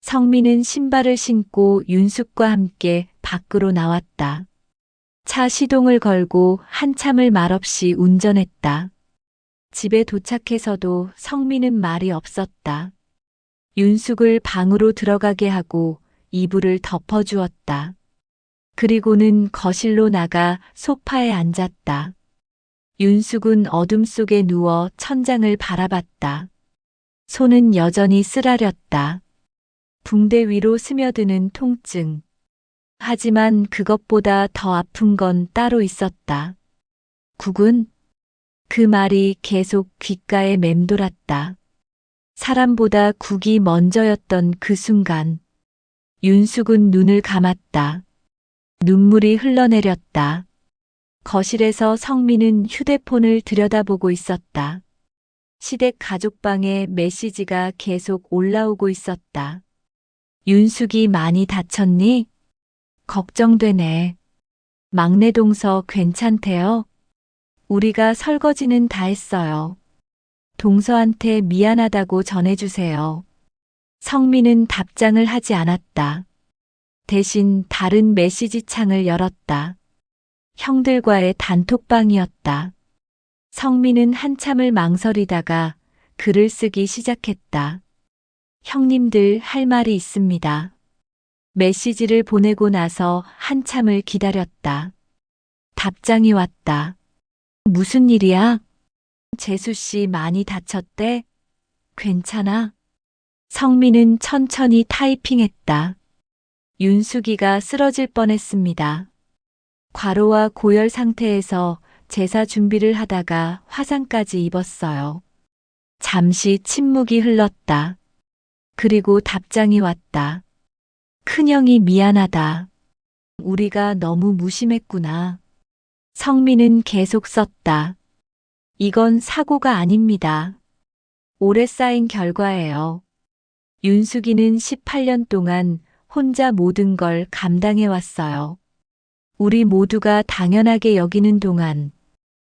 성민은 신발을 신고 윤숙과 함께 밖으로 나왔다. 차 시동을 걸고 한참을 말없이 운전했다. 집에 도착해서도 성민은 말이 없었다. 윤숙을 방으로 들어가게 하고 이불을 덮어주었다. 그리고는 거실로 나가 소파에 앉았다. 윤숙은 어둠 속에 누워 천장을 바라봤다. 손은 여전히 쓰라렸다. 붕대 위로 스며드는 통증. 하지만 그것보다 더 아픈 건 따로 있었다. 국은? 그 말이 계속 귓가에 맴돌았다. 사람보다 국이 먼저였던 그 순간. 윤숙은 눈을 감았다. 눈물이 흘러내렸다. 거실에서 성민은 휴대폰을 들여다보고 있었다. 시댁 가족방에 메시지가 계속 올라오고 있었다. 윤숙이 많이 다쳤니? 걱정되네. 막내 동서 괜찮대요? 우리가 설거지는 다 했어요. 동서한테 미안하다고 전해주세요. 성민은 답장을 하지 않았다. 대신 다른 메시지 창을 열었다. 형들과의 단톡방이었다. 성민은 한참을 망설이다가 글을 쓰기 시작했다. 형님들 할 말이 있습니다. 메시지를 보내고 나서 한참을 기다렸다. 답장이 왔다. 무슨 일이야? 재수 씨 많이 다쳤대? 괜찮아? 성민은 천천히 타이핑했다. 윤숙이가 쓰러질 뻔했습니다. 과로와 고열 상태에서 제사 준비를 하다가 화상까지 입었어요. 잠시 침묵이 흘렀다. 그리고 답장이 왔다. 큰형이 미안하다. 우리가 너무 무심했구나. 성민은 계속 썼다. 이건 사고가 아닙니다. 오래 쌓인 결과예요. 윤숙이는 18년 동안 혼자 모든 걸 감당해 왔어요. 우리 모두가 당연하게 여기는 동안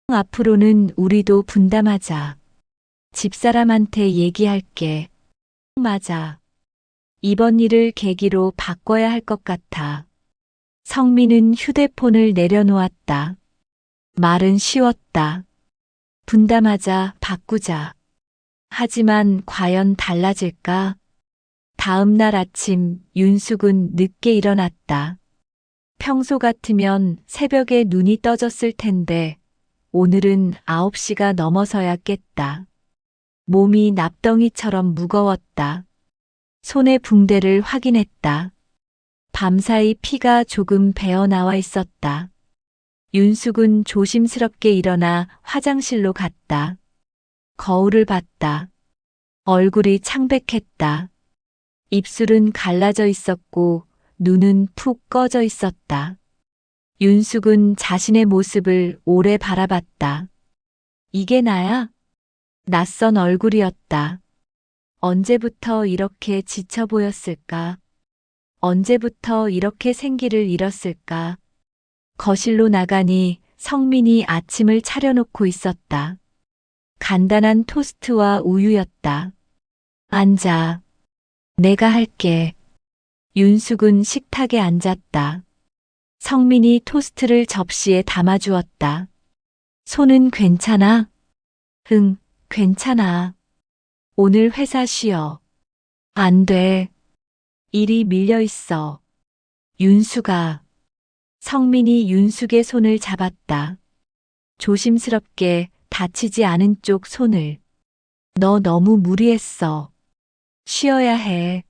앞으로는 우리도 분담하자. 집사람한테 얘기할게. 맞아. 이번 일을 계기로 바꿔야 할 것 같아. 성민은 휴대폰을 내려놓았다. 말은 쉬웠다. 분담하자, 바꾸자. 하지만 과연 달라질까? 다음 날 아침 윤숙은 늦게 일어났다. 평소 같으면 새벽에 눈이 떠졌을 텐데 오늘은 9시가 넘어서야 깼다. 몸이 납덩이처럼 무거웠다. 손의 붕대를 확인했다. 밤사이 피가 조금 배어나와 있었다. 윤숙은 조심스럽게 일어나 화장실로 갔다. 거울을 봤다. 얼굴이 창백했다. 입술은 갈라져 있었고 눈은 푹 꺼져 있었다. 윤숙은 자신의 모습을 오래 바라봤다. 이게 나야? 낯선 얼굴이었다. 언제부터 이렇게 지쳐 보였을까? 언제부터 이렇게 생기를 잃었을까? 거실로 나가니 성민이 아침을 차려놓고 있었다. 간단한 토스트와 우유였다. 앉아. 내가 할게. 윤숙은 식탁에 앉았다. 성민이 토스트를 접시에 담아주었다. 손은 괜찮아? 응, 괜찮아. 오늘 회사 쉬어. 안 돼. 일이 밀려 있어. 윤숙아. 성민이 윤숙의 손을 잡았다. 조심스럽게 다치지 않은 쪽 손을. 너 너무 무리했어. 쉬어야 해.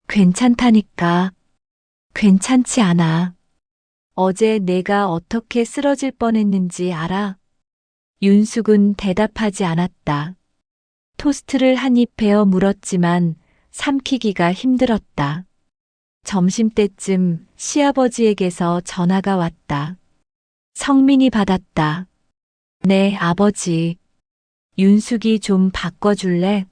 괜찮다니까. 괜찮지 않아. 어제 내가 어떻게 쓰러질 뻔했는지 알아? 윤숙은 대답하지 않았다. 토스트를 한 입 베어 물었지만 삼키기가 힘들었다. 점심때쯤 시아버지에게서 전화가 왔다. 성민이 받았다. 네, 아버지. 윤숙이 좀 바꿔줄래?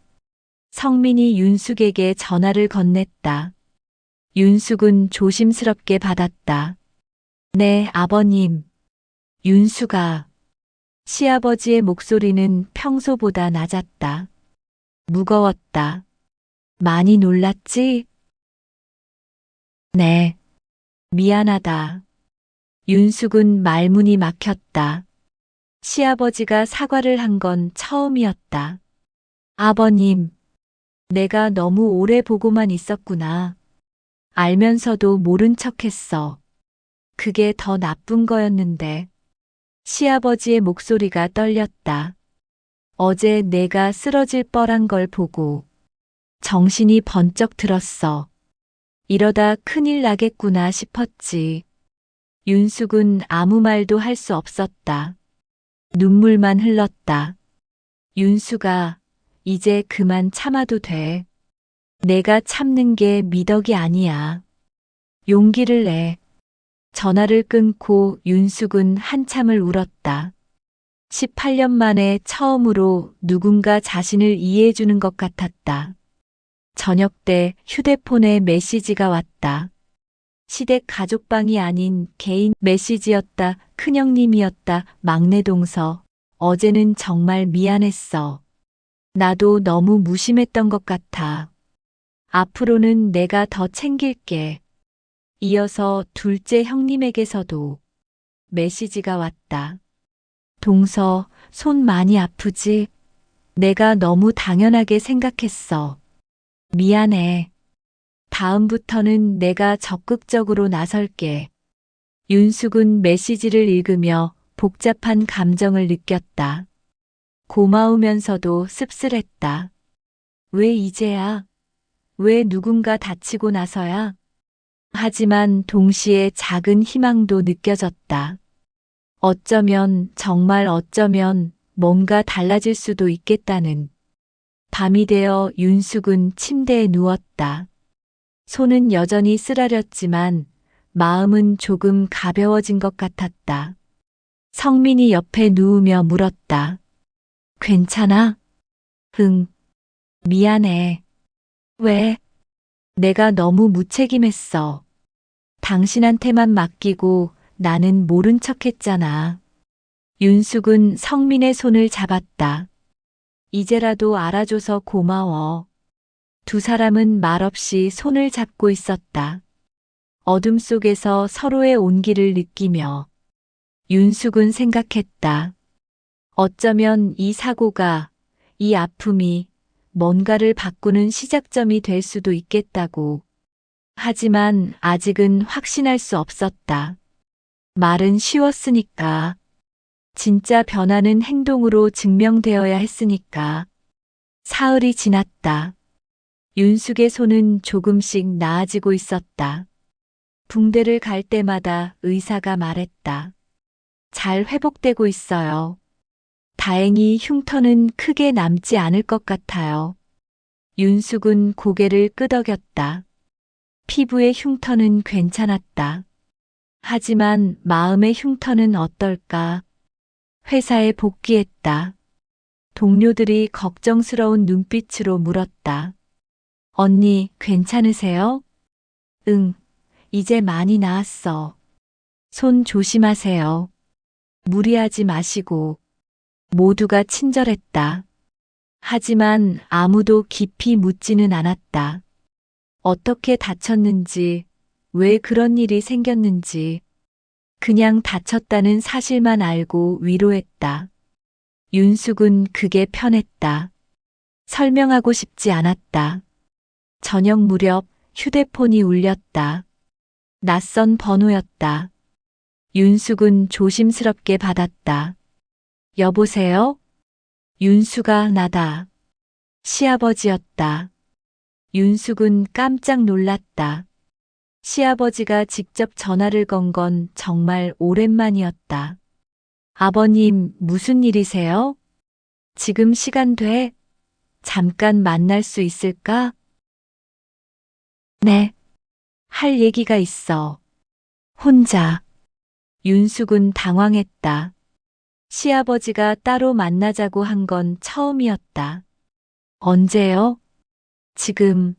성민이 윤숙에게 전화를 건넸다. 윤숙은 조심스럽게 받았다. 네, 아버님. 윤숙아. 시아버지의 목소리는 평소보다 낮았다. 무거웠다. 많이 놀랐지? 네. 미안하다. 윤숙은 말문이 막혔다. 시아버지가 사과를 한 건 처음이었다. 아버님, 내가 너무 오래 보고만 있었구나. 알면서도 모른 척했어. 그게 더 나쁜 거였는데. 시아버지의 목소리가 떨렸다. 어제 내가 쓰러질 뻔한 걸 보고 정신이 번쩍 들었어. 이러다 큰일 나겠구나 싶었지. 윤숙은 아무 말도 할 수 없었다. 눈물만 흘렀다. 윤숙아, 이제 그만 참아도 돼. 내가 참는 게 미덕이 아니야. 용기를 내. 전화를 끊고 윤숙은 한참을 울었다. 18년 만에 처음으로 누군가 자신을 이해해주는 것 같았다. 저녁 때 휴대폰에 메시지가 왔다. 시댁 가족방이 아닌 개인 메시지였다. 큰형님이었다. 막내 동서. 어제는 정말 미안했어. 나도 너무 무심했던 것 같아. 앞으로는 내가 더 챙길게. 이어서 둘째 형님에게서도 메시지가 왔다. 동서, 손 많이 아프지? 내가 너무 당연하게 생각했어. 미안해. 다음부터는 내가 적극적으로 나설게. 윤숙은 메시지를 읽으며 복잡한 감정을 느꼈다. 고마우면서도 씁쓸했다. 왜 이제야? 왜 누군가 다치고 나서야? 하지만 동시에 작은 희망도 느껴졌다. 어쩌면, 정말 어쩌면 뭔가 달라질 수도 있겠다는. 밤이 되어 윤숙은 침대에 누웠다. 손은 여전히 쓰라렸지만 마음은 조금 가벼워진 것 같았다. 성민이 옆에 누우며 물었다. 괜찮아? 응, 미안해. 왜? 내가 너무 무책임했어. 당신한테만 맡기고 나는 모른 척 했잖아. 윤숙은 성민의 손을 잡았다. 이제라도 알아줘서 고마워. 두 사람은 말없이 손을 잡고 있었다. 어둠 속에서 서로의 온기를 느끼며 윤숙은 생각했다. 어쩌면 이 사고가, 이 아픔이 뭔가를 바꾸는 시작점이 될 수도 있겠다고. 하지만 아직은 확신할 수 없었다. 말은 쉬웠으니까. 진짜 변화는 행동으로 증명되어야 했으니까. 사흘이 지났다. 윤숙의 손은 조금씩 나아지고 있었다. 붕대를 갈 때마다 의사가 말했다. 잘 회복되고 있어요. 다행히 흉터는 크게 남지 않을 것 같아요. 윤숙은 고개를 끄덕였다. 피부의 흉터는 괜찮았다. 하지만 마음의 흉터는 어떨까? 회사에 복귀했다. 동료들이 걱정스러운 눈빛으로 물었다. 언니, 괜찮으세요? 응, 이제 많이 나았어. 손 조심하세요. 무리하지 마시고. 모두가 친절했다. 하지만 아무도 깊이 묻지는 않았다. 어떻게 다쳤는지, 왜 그런 일이 생겼는지, 그냥 다쳤다는 사실만 알고 위로했다. 윤숙은 그게 편했다. 설명하고 싶지 않았다. 저녁 무렵 휴대폰이 울렸다. 낯선 번호였다. 윤숙은 조심스럽게 받았다. 여보세요? 윤수가 나다. 시아버지였다. 윤숙은 깜짝 놀랐다. 시아버지가 직접 전화를 건 건 정말 오랜만이었다. 아버님, 무슨 일이세요? 지금 시간 돼? 잠깐 만날 수 있을까? 네. 할 얘기가 있어. 혼자. 윤숙은 당황했다. 시아버지가 따로 만나자고 한 건 처음이었다. 언제요? 지금.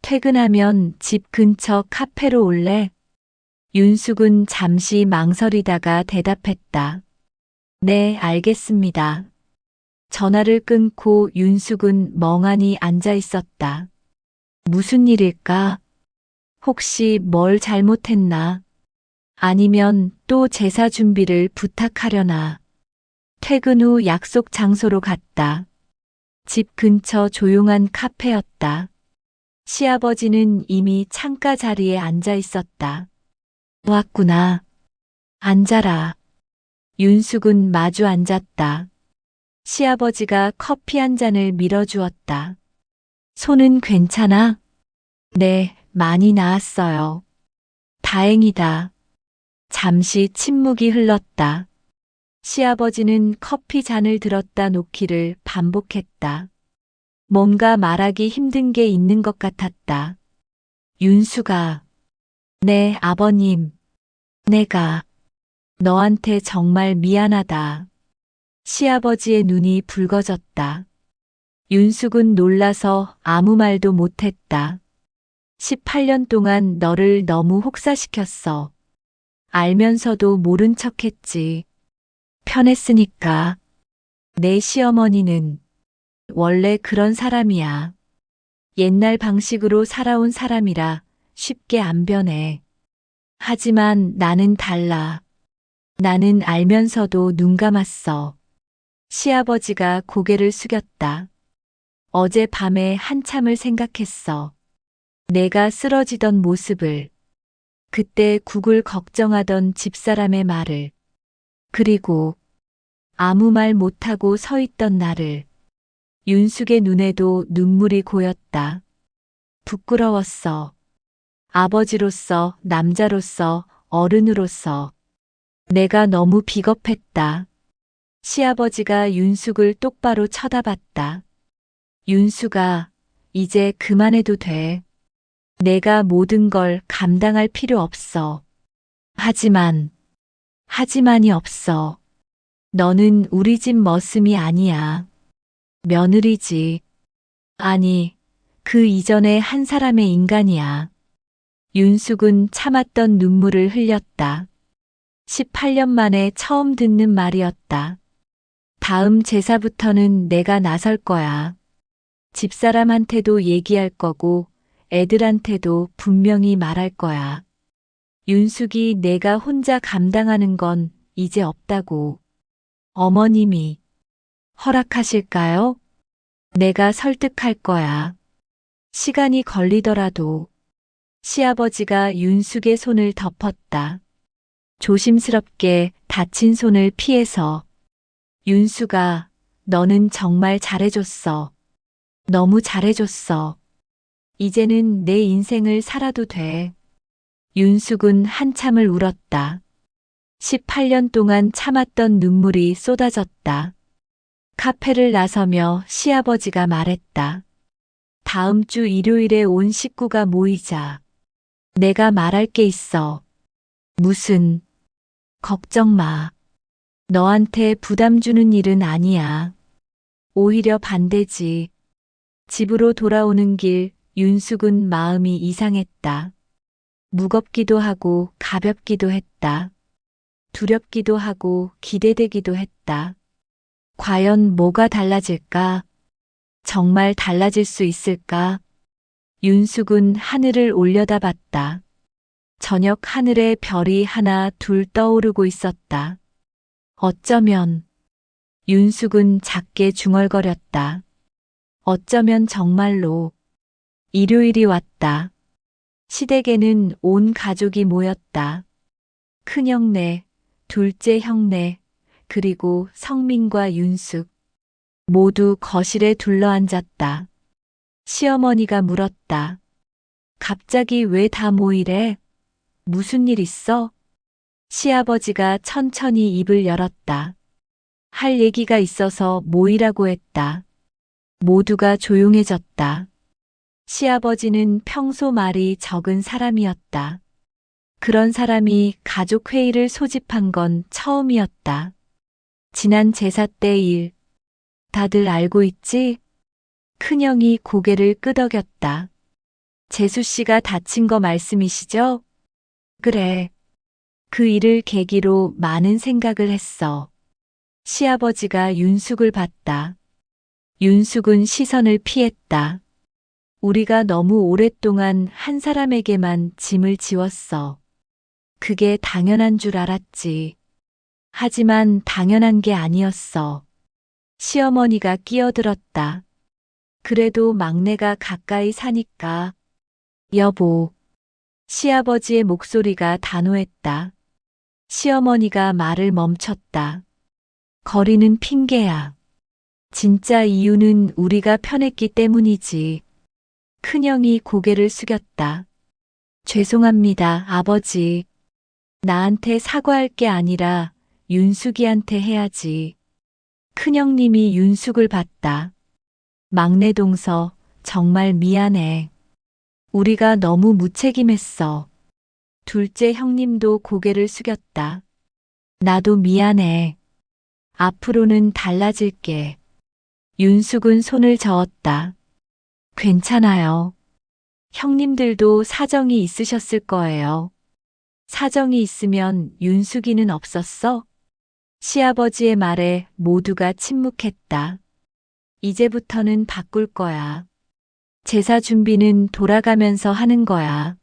퇴근하면 집 근처 카페로 올래? 윤숙은 잠시 망설이다가 대답했다. 네, 알겠습니다. 전화를 끊고 윤숙은 멍하니 앉아 있었다. 무슨 일일까? 혹시 뭘 잘못했나? 아니면 또 제사 준비를 부탁하려나? 퇴근 후 약속 장소로 갔다. 집 근처 조용한 카페였다. 시아버지는 이미 창가 자리에 앉아 있었다. 왔구나. 앉아라. 윤숙은 마주 앉았다. 시아버지가 커피 한 잔을 밀어주었다. 손은 괜찮아? 네, 많이 나았어요. 다행이다. 잠시 침묵이 흘렀다. 시아버지는 커피 잔을 들었다 놓기를 반복했다. 뭔가 말하기 힘든 게 있는 것 같았다. 윤수가, 네, 아버님. 내가 너한테 정말 미안하다. 시아버지의 눈이 붉어졌다. 윤숙은 놀라서 아무 말도 못했다. 18년 동안 너를 너무 혹사시켰어. 알면서도 모른 척했지. 편했으니까. 내 시어머니는 원래 그런 사람이야. 옛날 방식으로 살아온 사람이라 쉽게 안 변해. 하지만 나는 달라. 나는 알면서도 눈 감았어. 시아버지가 고개를 숙였다. 어젯밤에 한참을 생각했어. 내가 쓰러지던 모습을. 그때 국을 걱정하던 집사람의 말을. 그리고 아무 말 못하고 서 있던 나를. 윤숙의 눈에도 눈물이 고였다. 부끄러웠어. 아버지로서, 남자로서, 어른으로서. 내가 너무 비겁했다. 시아버지가 윤숙을 똑바로 쳐다봤다. 윤숙아, 이제 그만해도 돼. 내가 모든 걸 감당할 필요 없어. 하지만이 없어. 너는 우리 집 머슴이 아니야. 며느리지. 아니, 그 이전에 한 사람의 인간이야. 윤숙은 참았던 눈물을 흘렸다. 18년 만에 처음 듣는 말이었다. 다음 제사부터는 내가 나설 거야. 집사람한테도 얘기할 거고 애들한테도 분명히 말할 거야. 윤숙이 내가 혼자 감당하는 건 이제 없다고. 어머님이 허락하실까요? 내가 설득할 거야. 시간이 걸리더라도. 시아버지가 윤숙의 손을 덮었다. 조심스럽게 다친 손을 피해서. 윤숙아, 너는 정말 잘해줬어. 너무 잘해줬어. 이제는 내 인생을 살아도 돼. 윤숙은 한참을 울었다. 18년 동안 참았던 눈물이 쏟아졌다. 카페를 나서며 시아버지가 말했다. 다음 주 일요일에 온 식구가 모이자. 내가 말할 게 있어. 무슨? 걱정 마. 너한테 부담 주는 일은 아니야. 오히려 반대지. 집으로 돌아오는 길 윤숙은 마음이 이상했다. 무겁기도 하고 가볍기도 했다. 두렵기도 하고 기대되기도 했다. 과연 뭐가 달라질까? 정말 달라질 수 있을까? 윤숙은 하늘을 올려다봤다. 저녁 하늘에 별이 하나 둘 떠오르고 있었다. 어쩌면 윤숙은 작게 중얼거렸다. 어쩌면 정말로 일요일이 왔다. 시댁에는 온 가족이 모였다. 큰형네, 둘째 형네, 그리고 성민과 윤숙. 모두 거실에 둘러앉았다. 시어머니가 물었다. 갑자기 왜 다 모이래? 무슨 일 있어? 시아버지가 천천히 입을 열었다. 할 얘기가 있어서 모이라고 했다. 모두가 조용해졌다. 시아버지는 평소 말이 적은 사람이었다. 그런 사람이 가족 회의를 소집한 건 처음이었다. 지난 제사 때 일, 다들 알고 있지? 큰형이 고개를 끄덕였다. 재수 씨가 다친 거 말씀이시죠? 그래. 그 일을 계기로 많은 생각을 했어. 시아버지가 윤숙을 봤다. 윤숙은 시선을 피했다. 우리가 너무 오랫동안 한 사람에게만 짐을 지웠어. 그게 당연한 줄 알았지. 하지만 당연한 게 아니었어. 시어머니가 끼어들었다. 그래도 막내가 가까이 사니까. 여보. 시아버지의 목소리가 단호했다. 시어머니가 말을 멈췄다. 거리는 핑계야. 진짜 이유는 우리가 편했기 때문이지. 큰형이 고개를 숙였다. 죄송합니다, 아버지. 나한테 사과할 게 아니라 윤숙이한테 해야지. 큰형님이 윤숙을 봤다. 막내 동서, 정말 미안해. 우리가 너무 무책임했어. 둘째 형님도 고개를 숙였다. 나도 미안해. 앞으로는 달라질게. 윤숙은 손을 저었다. 괜찮아요. 형님들도 사정이 있으셨을 거예요. 사정이 있으면 윤숙이는 없었어? 시아버지의 말에 모두가 침묵했다. 이제부터는 바꿀 거야. 제사 준비는 돌아가면서 하는 거야.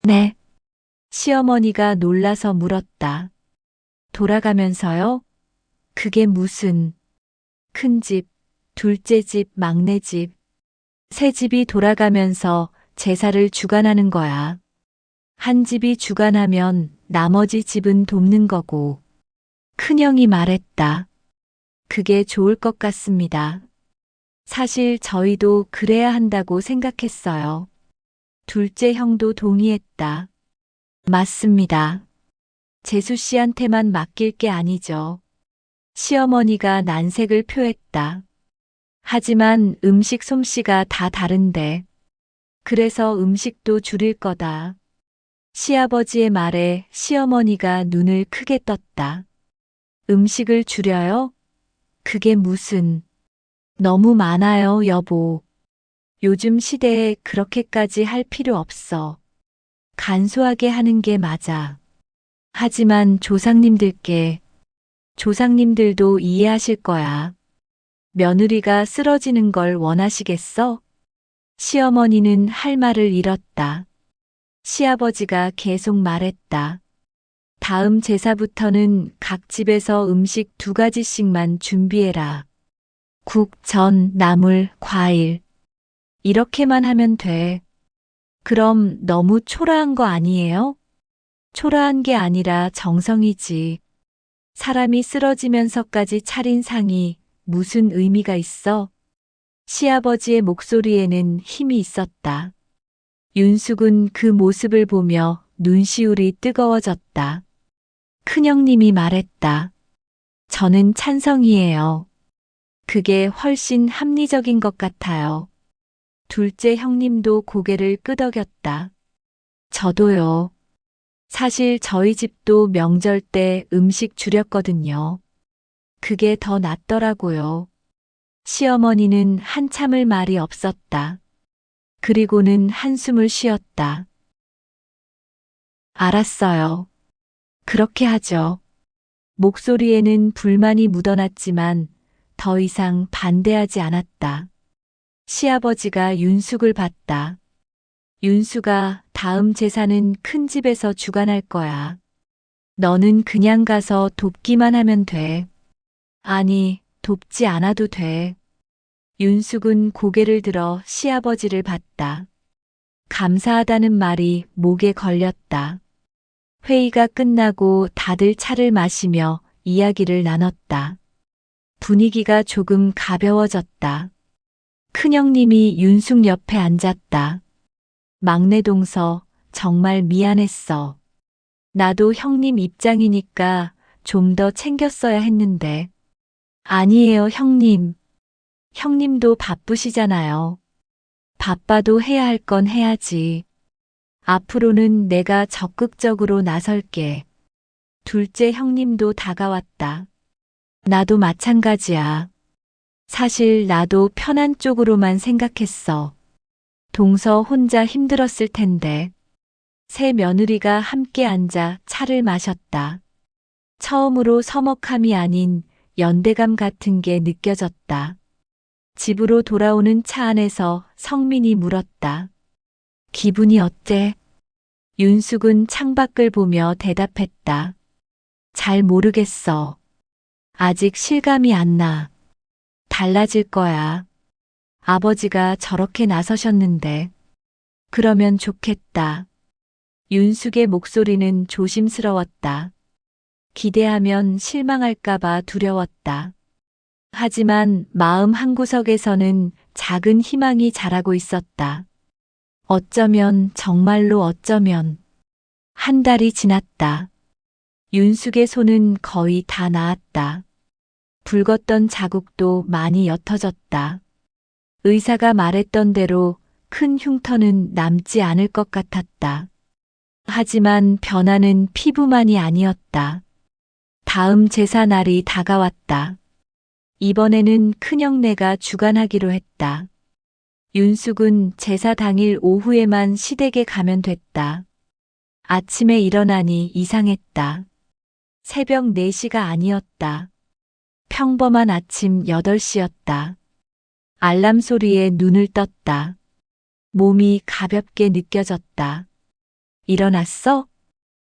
네. 시어머니가 놀라서 물었다. 돌아가면서요? 그게 무슨? 큰 집, 둘째 집, 막내 집. 세 집이 돌아가면서 제사를 주관하는 거야. 한 집이 주관하면 나머지 집은 돕는 거고. 큰형이 말했다. 그게 좋을 것 같습니다. 사실 저희도 그래야 한다고 생각했어요. 둘째 형도 동의했다. 맞습니다. 재수 씨한테만 맡길 게 아니죠. 시어머니가 난색을 표했다. 하지만 음식 솜씨가 다 다른데. 그래서 음식도 줄일 거다. 시아버지의 말에 시어머니가 눈을 크게 떴다. 음식을 줄여요? 그게 무슨. 너무 많아요, 여보. 요즘 시대에 그렇게까지 할 필요 없어. 간소하게 하는 게 맞아. 하지만 조상님들도 이해하실 거야. 며느리가 쓰러지는 걸 원하시겠어? 시어머니는 할 말을 잃었다. 시아버지가 계속 말했다. 다음 제사부터는 각 집에서 음식 2가지씩만 준비해라. 국, 전, 나물, 과일. 이렇게만 하면 돼. 그럼 너무 초라한 거 아니에요? 초라한 게 아니라 정성이지. 사람이 쓰러지면서까지 차린 상이 무슨 의미가 있어? 시아버지의 목소리에는 힘이 있었다. 윤숙은 그 모습을 보며 눈시울이 뜨거워졌다. 큰형님이 말했다. 저는 찬성이에요. 그게 훨씬 합리적인 것 같아요. 둘째 형님도 고개를 끄덕였다. 저도요. 사실 저희 집도 명절 때 음식 줄였거든요. 그게 더 낫더라고요. 시어머니는 한참을 말이 없었다. 그리고는 한숨을 쉬었다. 알았어요. 그렇게 하죠. 목소리에는 불만이 묻어났지만 더 이상 반대하지 않았다. 시아버지가 윤숙을 봤다. 윤수가 다음 제사는 큰 집에서 주관할 거야. 너는 그냥 가서 돕기만 하면 돼. 아니, 돕지 않아도 돼. 윤숙은 고개를 들어 시아버지를 봤다. 감사하다는 말이 목에 걸렸다. 회의가 끝나고 다들 차를 마시며 이야기를 나눴다. 분위기가 조금 가벼워졌다. 큰형님이 윤숙 옆에 앉았다. 막내 동서, 정말 미안했어. 나도 형님 입장이니까 좀 더 챙겼어야 했는데. 아니에요, 형님. 형님도 바쁘시잖아요. 바빠도 해야 할 건 해야지. 앞으로는 내가 적극적으로 나설게. 둘째 형님도 다가왔다. 나도 마찬가지야. 사실 나도 편한 쪽으로만 생각했어. 동서 혼자 힘들었을 텐데. 새 며느리가 함께 앉아 차를 마셨다. 처음으로 서먹함이 아닌 연대감 같은 게 느껴졌다. 집으로 돌아오는 차 안에서 성민이 물었다. 기분이 어때? 윤숙은 창밖을 보며 대답했다. 잘 모르겠어. 아직 실감이 안 나. 달라질 거야. 아버지가 저렇게 나서셨는데. 그러면 좋겠다. 윤숙의 목소리는 조심스러웠다. 기대하면 실망할까봐 두려웠다. 하지만 마음 한구석에서는 작은 희망이 자라고 있었다. 어쩌면, 정말로 어쩌면. 한 달이 지났다. 윤숙의 손은 거의 다 나았다. 붉었던 자국도 많이 옅어졌다. 의사가 말했던 대로 큰 흉터는 남지 않을 것 같았다. 하지만 변화는 피부만이 아니었다. 다음 제사 날이 다가왔다. 이번에는 큰형네가 주관하기로 했다. 윤숙은 제사 당일 오후에만 시댁에 가면 됐다. 아침에 일어나니 이상했다. 새벽 4시가 아니었다. 평범한 아침 8시였다. 알람 소리에 눈을 떴다. 몸이 가볍게 느껴졌다. 일어났어?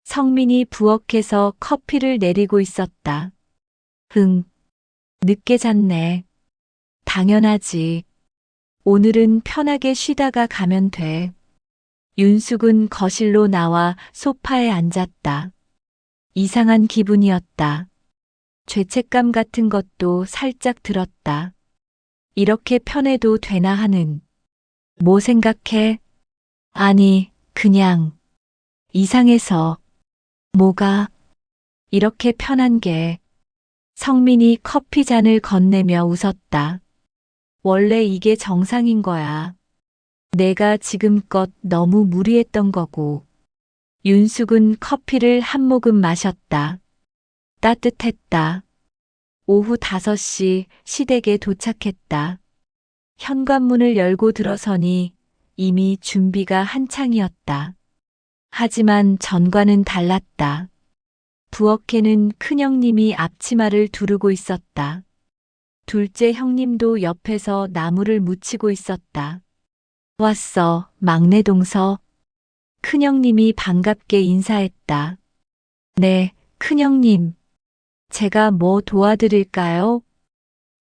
성민이 부엌에서 커피를 내리고 있었다. 응. 늦게 잤네. 당연하지. 오늘은 편하게 쉬다가 가면 돼. 윤숙은 거실로 나와 소파에 앉았다. 이상한 기분이었다. 죄책감 같은 것도 살짝 들었다. 이렇게 편해도 되나 하는. 뭐 생각해? 아니, 그냥. 이상해서. 뭐가? 이렇게 편한 게. 성민이 커피 잔을 건네며 웃었다. 원래 이게 정상인 거야. 내가 지금껏 너무 무리했던 거고. 윤숙은 커피를 한 모금 마셨다. 따뜻했다. 오후 5시 시댁에 도착했다. 현관문을 열고 들어서니 이미 준비가 한창이었다. 하지만 전과는 달랐다. 부엌에는 큰형님이 앞치마를 두르고 있었다. 둘째 형님도 옆에서 나무를 묻히고 있었다. 왔어, 막내 동서. 큰형님이 반갑게 인사했다. 네, 큰형님. 제가 뭐 도와드릴까요?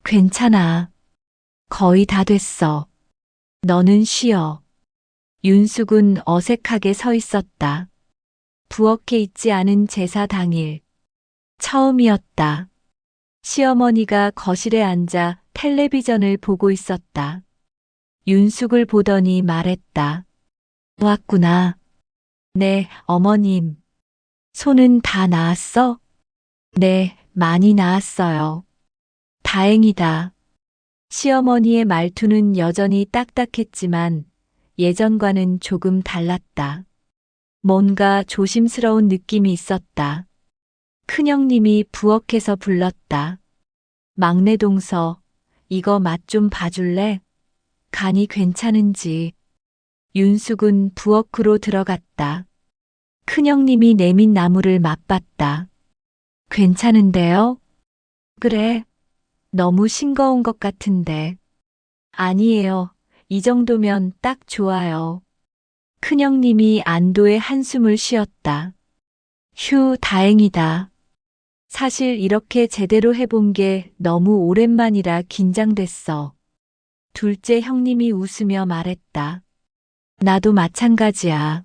괜찮아. 거의 다 됐어. 너는 쉬어. 윤숙은 어색하게 서 있었다. 부엌에 있지 않은 제사 당일. 처음이었다. 시어머니가 거실에 앉아 텔레비전을 보고 있었다. 윤숙을 보더니 말했다. 왔구나. 네, 어머님. 손은 다 나았어? 네, 많이 나았어요. 다행이다. 시어머니의 말투는 여전히 딱딱했지만 예전과는 조금 달랐다. 뭔가 조심스러운 느낌이 있었다. 큰형님이 부엌에서 불렀다. 막내 동서, 이거 맛 좀 봐줄래? 간이 괜찮은지. 윤숙은 부엌으로 들어갔다. 큰형님이 내민 나무를 맛봤다. 괜찮은데요? 그래. 너무 싱거운 것 같은데. 아니에요. 이 정도면 딱 좋아요. 큰형님이 안도의 한숨을 쉬었다. 휴, 다행이다. 사실 이렇게 제대로 해본 게 너무 오랜만이라 긴장됐어. 둘째 형님이 웃으며 말했다. 나도 마찬가지야.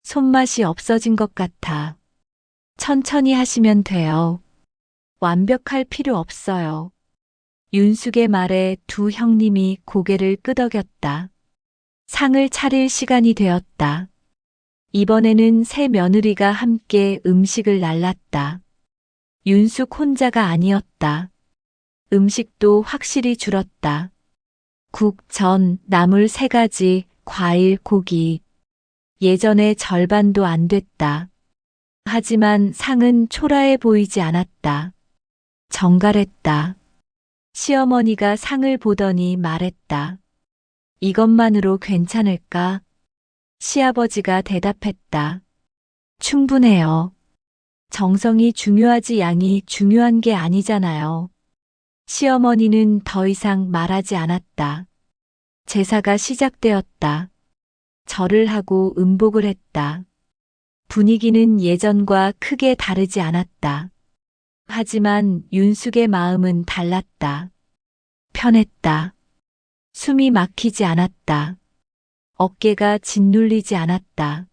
손맛이 없어진 것 같아. 천천히 하시면 돼요. 완벽할 필요 없어요. 윤숙의 말에 두 형님이 고개를 끄덕였다. 상을 차릴 시간이 되었다. 이번에는 새 며느리가 함께 음식을 날랐다. 윤숙 혼자가 아니었다. 음식도 확실히 줄었다. 국, 전, 나물 3가지, 과일, 고기. 예전의 절반도 안 됐다. 하지만 상은 초라해 보이지 않았다. 정갈했다. 시어머니가 상을 보더니 말했다. 이것만으로 괜찮을까? 시아버지가 대답했다. 충분해요. 정성이 중요하지 양이 중요한 게 아니잖아요. 시어머니는 더 이상 말하지 않았다. 제사가 시작되었다. 절을 하고 음복을 했다. 분위기는 예전과 크게 다르지 않았다. 하지만 윤숙의 마음은 달랐다. 편했다. 숨이 막히지 않았다. 어깨가 짓눌리지 않았다.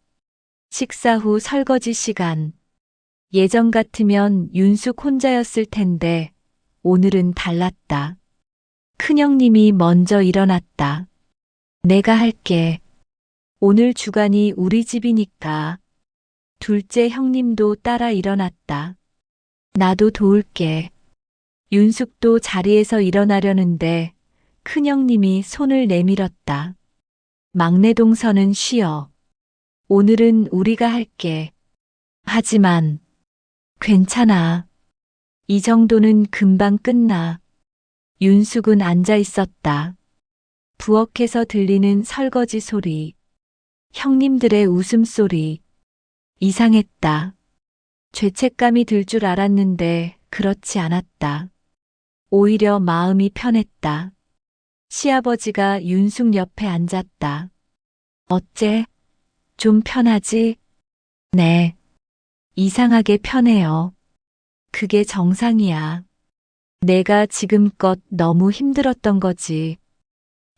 식사 후 설거지 시간. 예전 같으면 윤숙 혼자였을 텐데 오늘은 달랐다. 큰형님이 먼저 일어났다. 내가 할게. 오늘 주간이 우리 집이니까. 둘째 형님도 따라 일어났다. 나도 도울게. 윤숙도 자리에서 일어나려는데 큰형님이 손을 내밀었다. 막내 동서는 쉬어. 오늘은 우리가 할게. 하지만 괜찮아. 이 정도는 금방 끝나. 윤숙은 앉아 있었다. 부엌에서 들리는 설거지 소리. 형님들의 웃음소리. 이상했다. 죄책감이 들 줄 알았는데 그렇지 않았다. 오히려 마음이 편했다. 시아버지가 윤숙 옆에 앉았다. 어째? 좀 편하지? 네. 이상하게 편해요. 그게 정상이야. 내가 지금껏 너무 힘들었던 거지.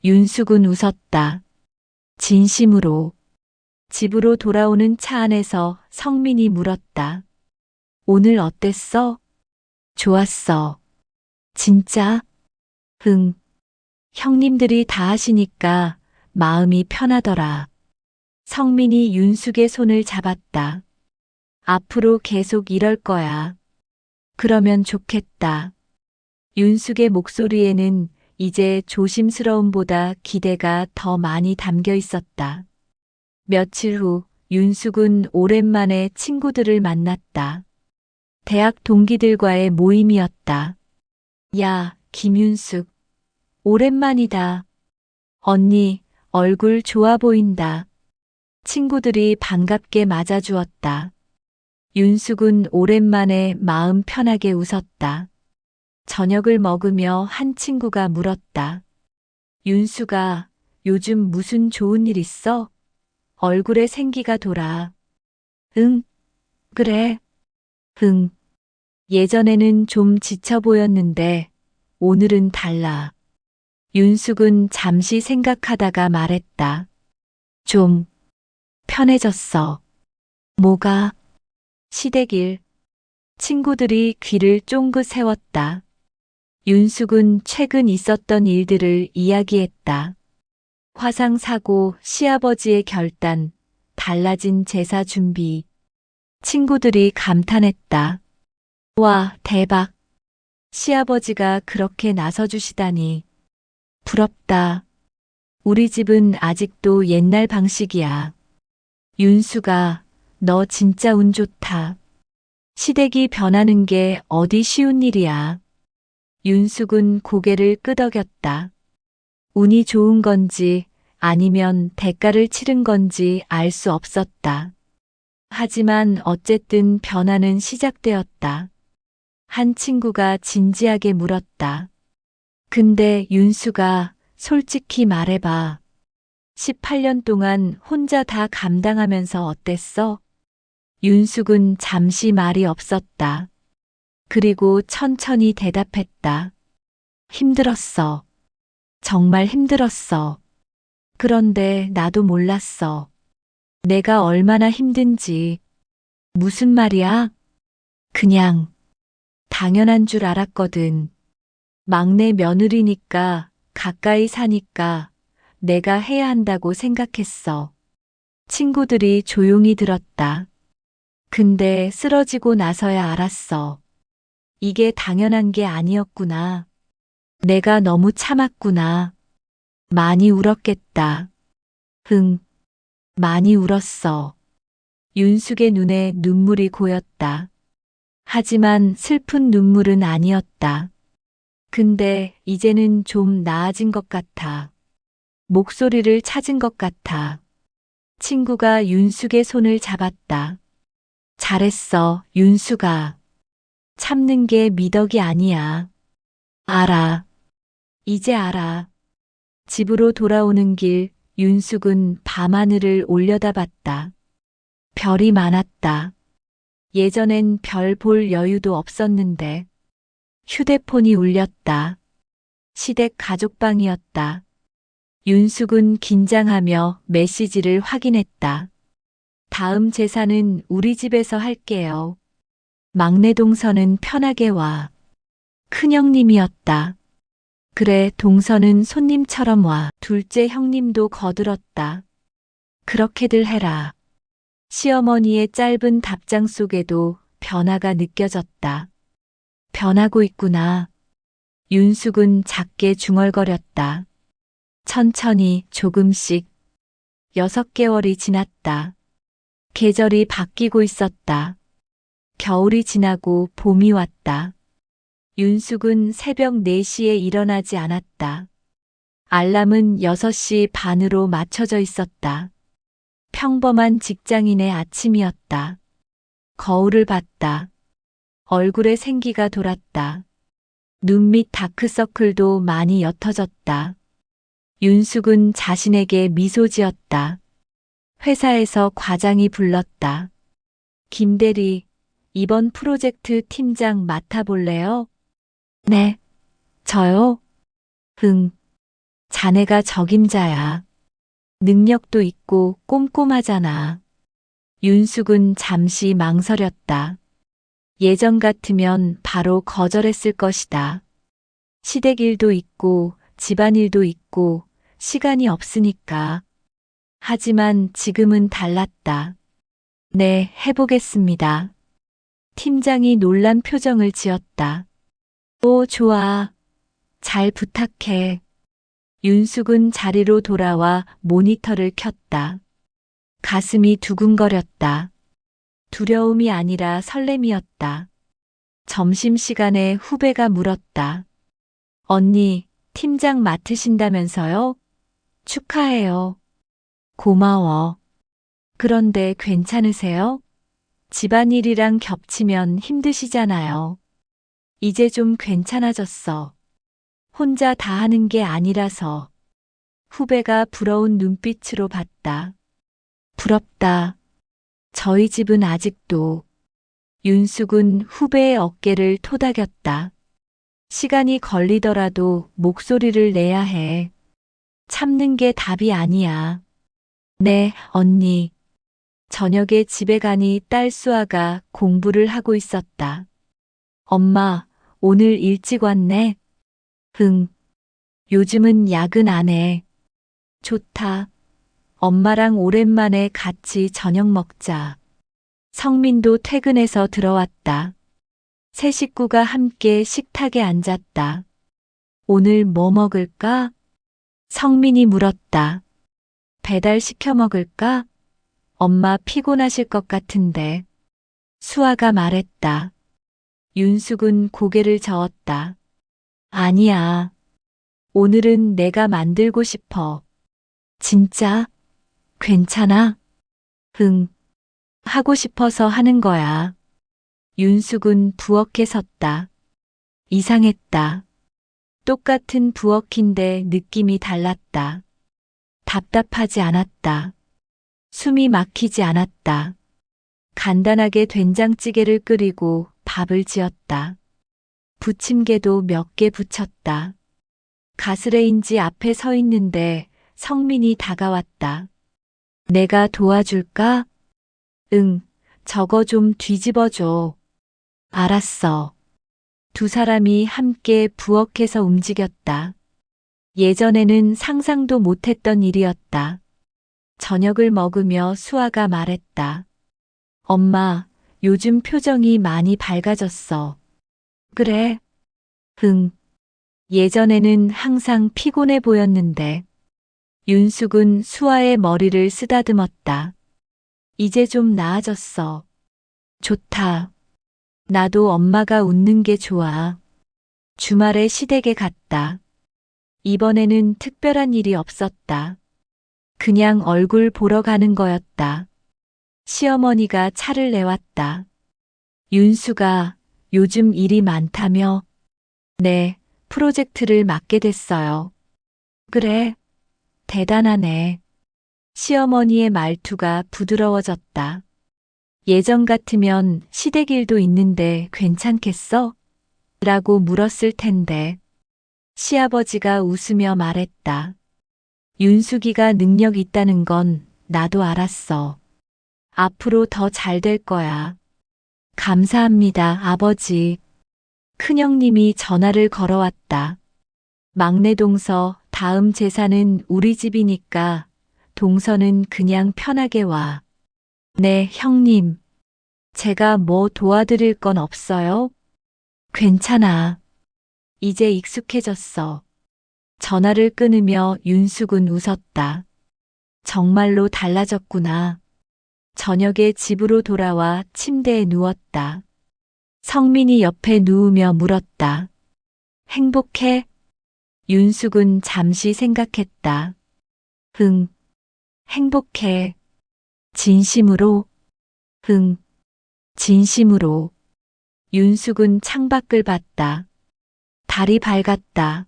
윤숙은 웃었다. 진심으로. 집으로 돌아오는 차 안에서 성민이 물었다. 오늘 어땠어? 좋았어. 진짜? 응. 형님들이 다 하시니까 마음이 편하더라. 성민이 윤숙의 손을 잡았다. 앞으로 계속 이럴 거야. 그러면 좋겠다. 윤숙의 목소리에는 이제 조심스러움보다 기대가 더 많이 담겨 있었다. 며칠 후 윤숙은 오랜만에 친구들을 만났다. 대학 동기들과의 모임이었다. 야, 김윤숙. 오랜만이다. 언니, 얼굴 좋아 보인다. 친구들이 반갑게 맞아주었다. 윤숙은 오랜만에 마음 편하게 웃었다. 저녁을 먹으며 한 친구가 물었다. 윤숙아, 요즘 무슨 좋은 일 있어? 얼굴에 생기가 돌아. 응, 그래. 응. 예전에는 좀 지쳐 보였는데 오늘은 달라. 윤숙은 잠시 생각하다가 말했다. 좀 편해졌어. 뭐가? 시댁일. 친구들이 귀를 쫑긋 세웠다. 윤숙은 최근 있었던 일들을 이야기했다. 화상 사고, 시아버지의 결단, 달라진 제사 준비. 친구들이 감탄했다. 와, 대박. 시아버지가 그렇게 나서주시다니. 부럽다. 우리 집은 아직도 옛날 방식이야. 윤수가, 너 진짜 운 좋다. 시댁이 변하는 게 어디 쉬운 일이야. 윤숙은 고개를 끄덕였다. 운이 좋은 건지 아니면 대가를 치른 건지 알 수 없었다. 하지만 어쨌든 변화는 시작되었다. 한 친구가 진지하게 물었다. 근데 윤수가 솔직히 말해봐. 18년 동안 혼자 다 감당하면서 어땠어? 윤숙은 잠시 말이 없었다. 그리고 천천히 대답했다. 힘들었어. 정말 힘들었어. 그런데 나도 몰랐어. 내가 얼마나 힘든지. 무슨 말이야? 그냥 당연한 줄 알았거든. 막내 며느리니까 가까이 사니까 내가 해야 한다고 생각했어. 친구들이 조용히 들었다. 근데 쓰러지고 나서야 알았어. 이게 당연한 게 아니었구나. 내가 너무 참았구나. 많이 울었겠다. 흥, 많이 울었어. 윤숙의 눈에 눈물이 고였다. 하지만 슬픈 눈물은 아니었다. 근데 이제는 좀 나아진 것 같아. 목소리를 찾은 것 같아. 친구가 윤숙의 손을 잡았다. 잘했어, 윤숙아. 참는 게 미덕이 아니야. 알아. 이제 알아. 집으로 돌아오는 길, 윤숙은 밤하늘을 올려다봤다. 별이 많았다. 예전엔 별 볼 여유도 없었는데. 휴대폰이 울렸다. 시댁 가족방이었다. 윤숙은 긴장하며 메시지를 확인했다. 다음 제사는 우리 집에서 할게요. 막내 동서는 편하게 와. 큰형님이었다. 그래, 동서는 손님처럼 와. 둘째 형님도 거들었다. 그렇게들 해라. 시어머니의 짧은 답장 속에도 변화가 느껴졌다. 변하고 있구나. 윤숙은 작게 중얼거렸다. 천천히 조금씩. 6개월이 지났다. 계절이 바뀌고 있었다. 겨울이 지나고 봄이 왔다. 윤숙은 새벽 4시에 일어나지 않았다. 알람은 6시 반으로 맞춰져 있었다. 평범한 직장인의 아침이었다. 거울을 봤다. 얼굴에 생기가 돌았다. 눈 밑 다크서클도 많이 옅어졌다. 윤숙은 자신에게 미소 지었다. 회사에서 과장이 불렀다. 김대리, 이번 프로젝트 팀장 맡아볼래요? 네, 저요? 응, 자네가 적임자야. 능력도 있고 꼼꼼하잖아. 윤숙은 잠시 망설였다. 예전 같으면 바로 거절했을 것이다. 시댁 일도 있고 집안일도 있고 시간이 없으니까. 하지만 지금은 달랐다. 네, 해보겠습니다. 팀장이 놀란 표정을 지었다. 오, 좋아. 잘 부탁해. 윤숙은 자리로 돌아와 모니터를 켰다. 가슴이 두근거렸다. 두려움이 아니라 설렘이었다. 점심시간에 후배가 물었다. 언니, 팀장 맡으신다면서요? 축하해요. 고마워. 그런데 괜찮으세요? 집안일이랑 겹치면 힘드시잖아요. 이제 좀 괜찮아졌어. 혼자 다 하는 게 아니라서. 후배가 부러운 눈빛으로 봤다. 부럽다. 저희 집은 아직도. 윤숙은 후배의 어깨를 토닥였다. 시간이 걸리더라도 목소리를 내야 해. 참는 게 답이 아니야. 네, 언니. 저녁에 집에 가니 딸 수아가 공부를 하고 있었다. 엄마, 오늘 일찍 왔네? 응. 요즘은 야근 안 해. 좋다. 엄마랑 오랜만에 같이 저녁 먹자. 성민도 퇴근해서 들어왔다. 세 식구가 함께 식탁에 앉았다. 오늘 뭐 먹을까? 성민이 물었다. 배달 시켜 먹을까? 엄마 피곤하실 것 같은데. 수아가 말했다. 윤숙은 고개를 저었다. 아니야. 오늘은 내가 만들고 싶어. 진짜? 괜찮아? 응. 하고 싶어서 하는 거야. 윤숙은 부엌에 섰다. 이상했다. 똑같은 부엌인데 느낌이 달랐다. 답답하지 않았다. 숨이 막히지 않았다. 간단하게 된장찌개를 끓이고 밥을 지었다. 부침개도 몇 개 부쳤다. 가스레인지 앞에 서 있는데 성민이 다가왔다. 내가 도와줄까? 응, 저거 좀 뒤집어줘. 알았어. 두 사람이 함께 부엌에서 움직였다. 예전에는 상상도 못했던 일이었다. 저녁을 먹으며 수아가 말했다. 엄마, 요즘 표정이 많이 밝아졌어. 그래? 응. 예전에는 항상 피곤해 보였는데. 윤숙은 수아의 머리를 쓰다듬었다. 이제 좀 나아졌어. 좋다. 나도 엄마가 웃는 게 좋아. 주말에 시댁에 갔다. 이번에는 특별한 일이 없었다. 그냥 얼굴 보러 가는 거였다. 시어머니가 차를 내왔다. 윤수가 요즘 일이 많다며? 네, 프로젝트를 맡게 됐어요. 그래, 대단하네. 시어머니의 말투가 부드러워졌다. 예전 같으면 시댁 일도 있는데 괜찮겠어? 라고 물었을 텐데. 시아버지가 웃으며 말했다. 윤숙이가 능력 있다는 건 나도 알았어. 앞으로 더 잘 될 거야. 감사합니다, 아버지. 큰형님이 전화를 걸어왔다. 막내 동서, 다음 제사는 우리 집이니까 동서는 그냥 편하게 와. 네, 형님. 제가 뭐 도와드릴 건 없어요? 괜찮아. 이제 익숙해졌어. 전화를 끊으며 윤숙은 웃었다. 정말로 달라졌구나. 저녁에 집으로 돌아와 침대에 누웠다. 성민이 옆에 누우며 물었다. 행복해? 윤숙은 잠시 생각했다. 응, 행복해. 진심으로? 응, 진심으로. 윤숙은 창밖을 봤다. 달이 밝았다.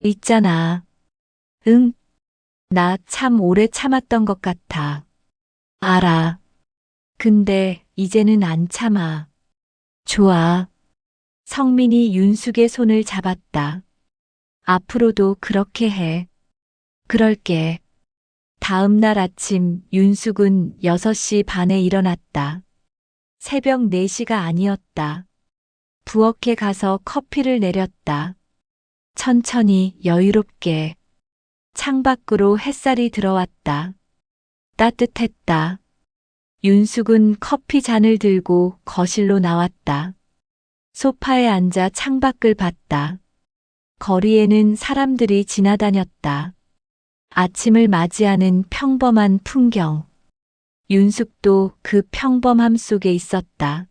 있잖아. 응, 나 참 오래 참았던 것 같아. 알아. 근데 이제는 안 참아. 좋아. 성민이 윤숙의 손을 잡았다. 앞으로도 그렇게 해. 그럴게. 다음 날 아침 윤숙은 6시 반에 일어났다. 새벽 4시가 아니었다. 부엌에 가서 커피를 내렸다. 천천히 여유롭게. 창밖으로 햇살이 들어왔다. 따뜻했다. 윤숙은 커피 잔을 들고 거실로 나왔다. 소파에 앉아 창밖을 봤다. 거리에는 사람들이 지나다녔다. 아침을 맞이하는 평범한 풍경. 윤숙도 그 평범함 속에 있었다.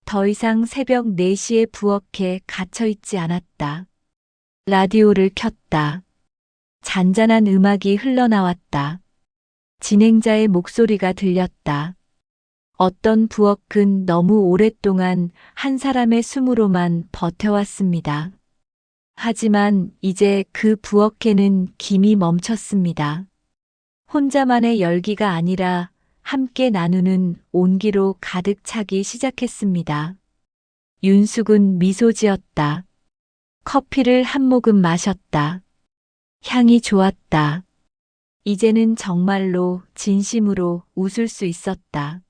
더 이상 새벽 4시의 부엌에 갇혀 있지 않았다. 라디오를 켰다. 잔잔한 음악이 흘러나왔다. 진행자의 목소리가 들렸다. 어떤 부엌은 너무 오랫동안 한 사람의 숨으로만 버텨왔습니다. 하지만 이제 그 부엌에는 김이 멈췄습니다. 혼자만의 열기가 아니라 함께 나누는 온기로 가득 차기 시작했습니다. 윤숙은 미소 지었다. 커피를 한 모금 마셨다. 향이 좋았다. 이제는 정말로 진심으로 웃을 수 있었다.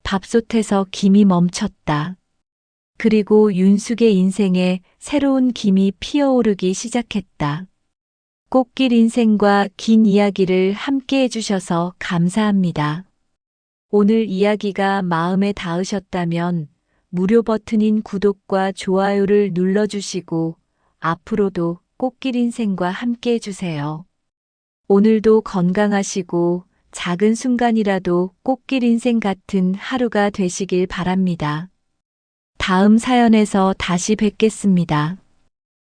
밥솥에서 김이 멈췄다. 그리고 윤숙의 인생에 새로운 김이 피어오르기 시작했다. 꽃길 인생과 긴 이야기를 함께 해주셔서 감사합니다. 오늘 이야기가 마음에 닿으셨다면 무료 버튼인 구독과 좋아요를 눌러주시고 앞으로도 꽃길 인생과 함께 해주세요. 오늘도 건강하시고 작은 순간이라도 꽃길 인생 같은 하루가 되시길 바랍니다. 다음 사연에서 다시 뵙겠습니다.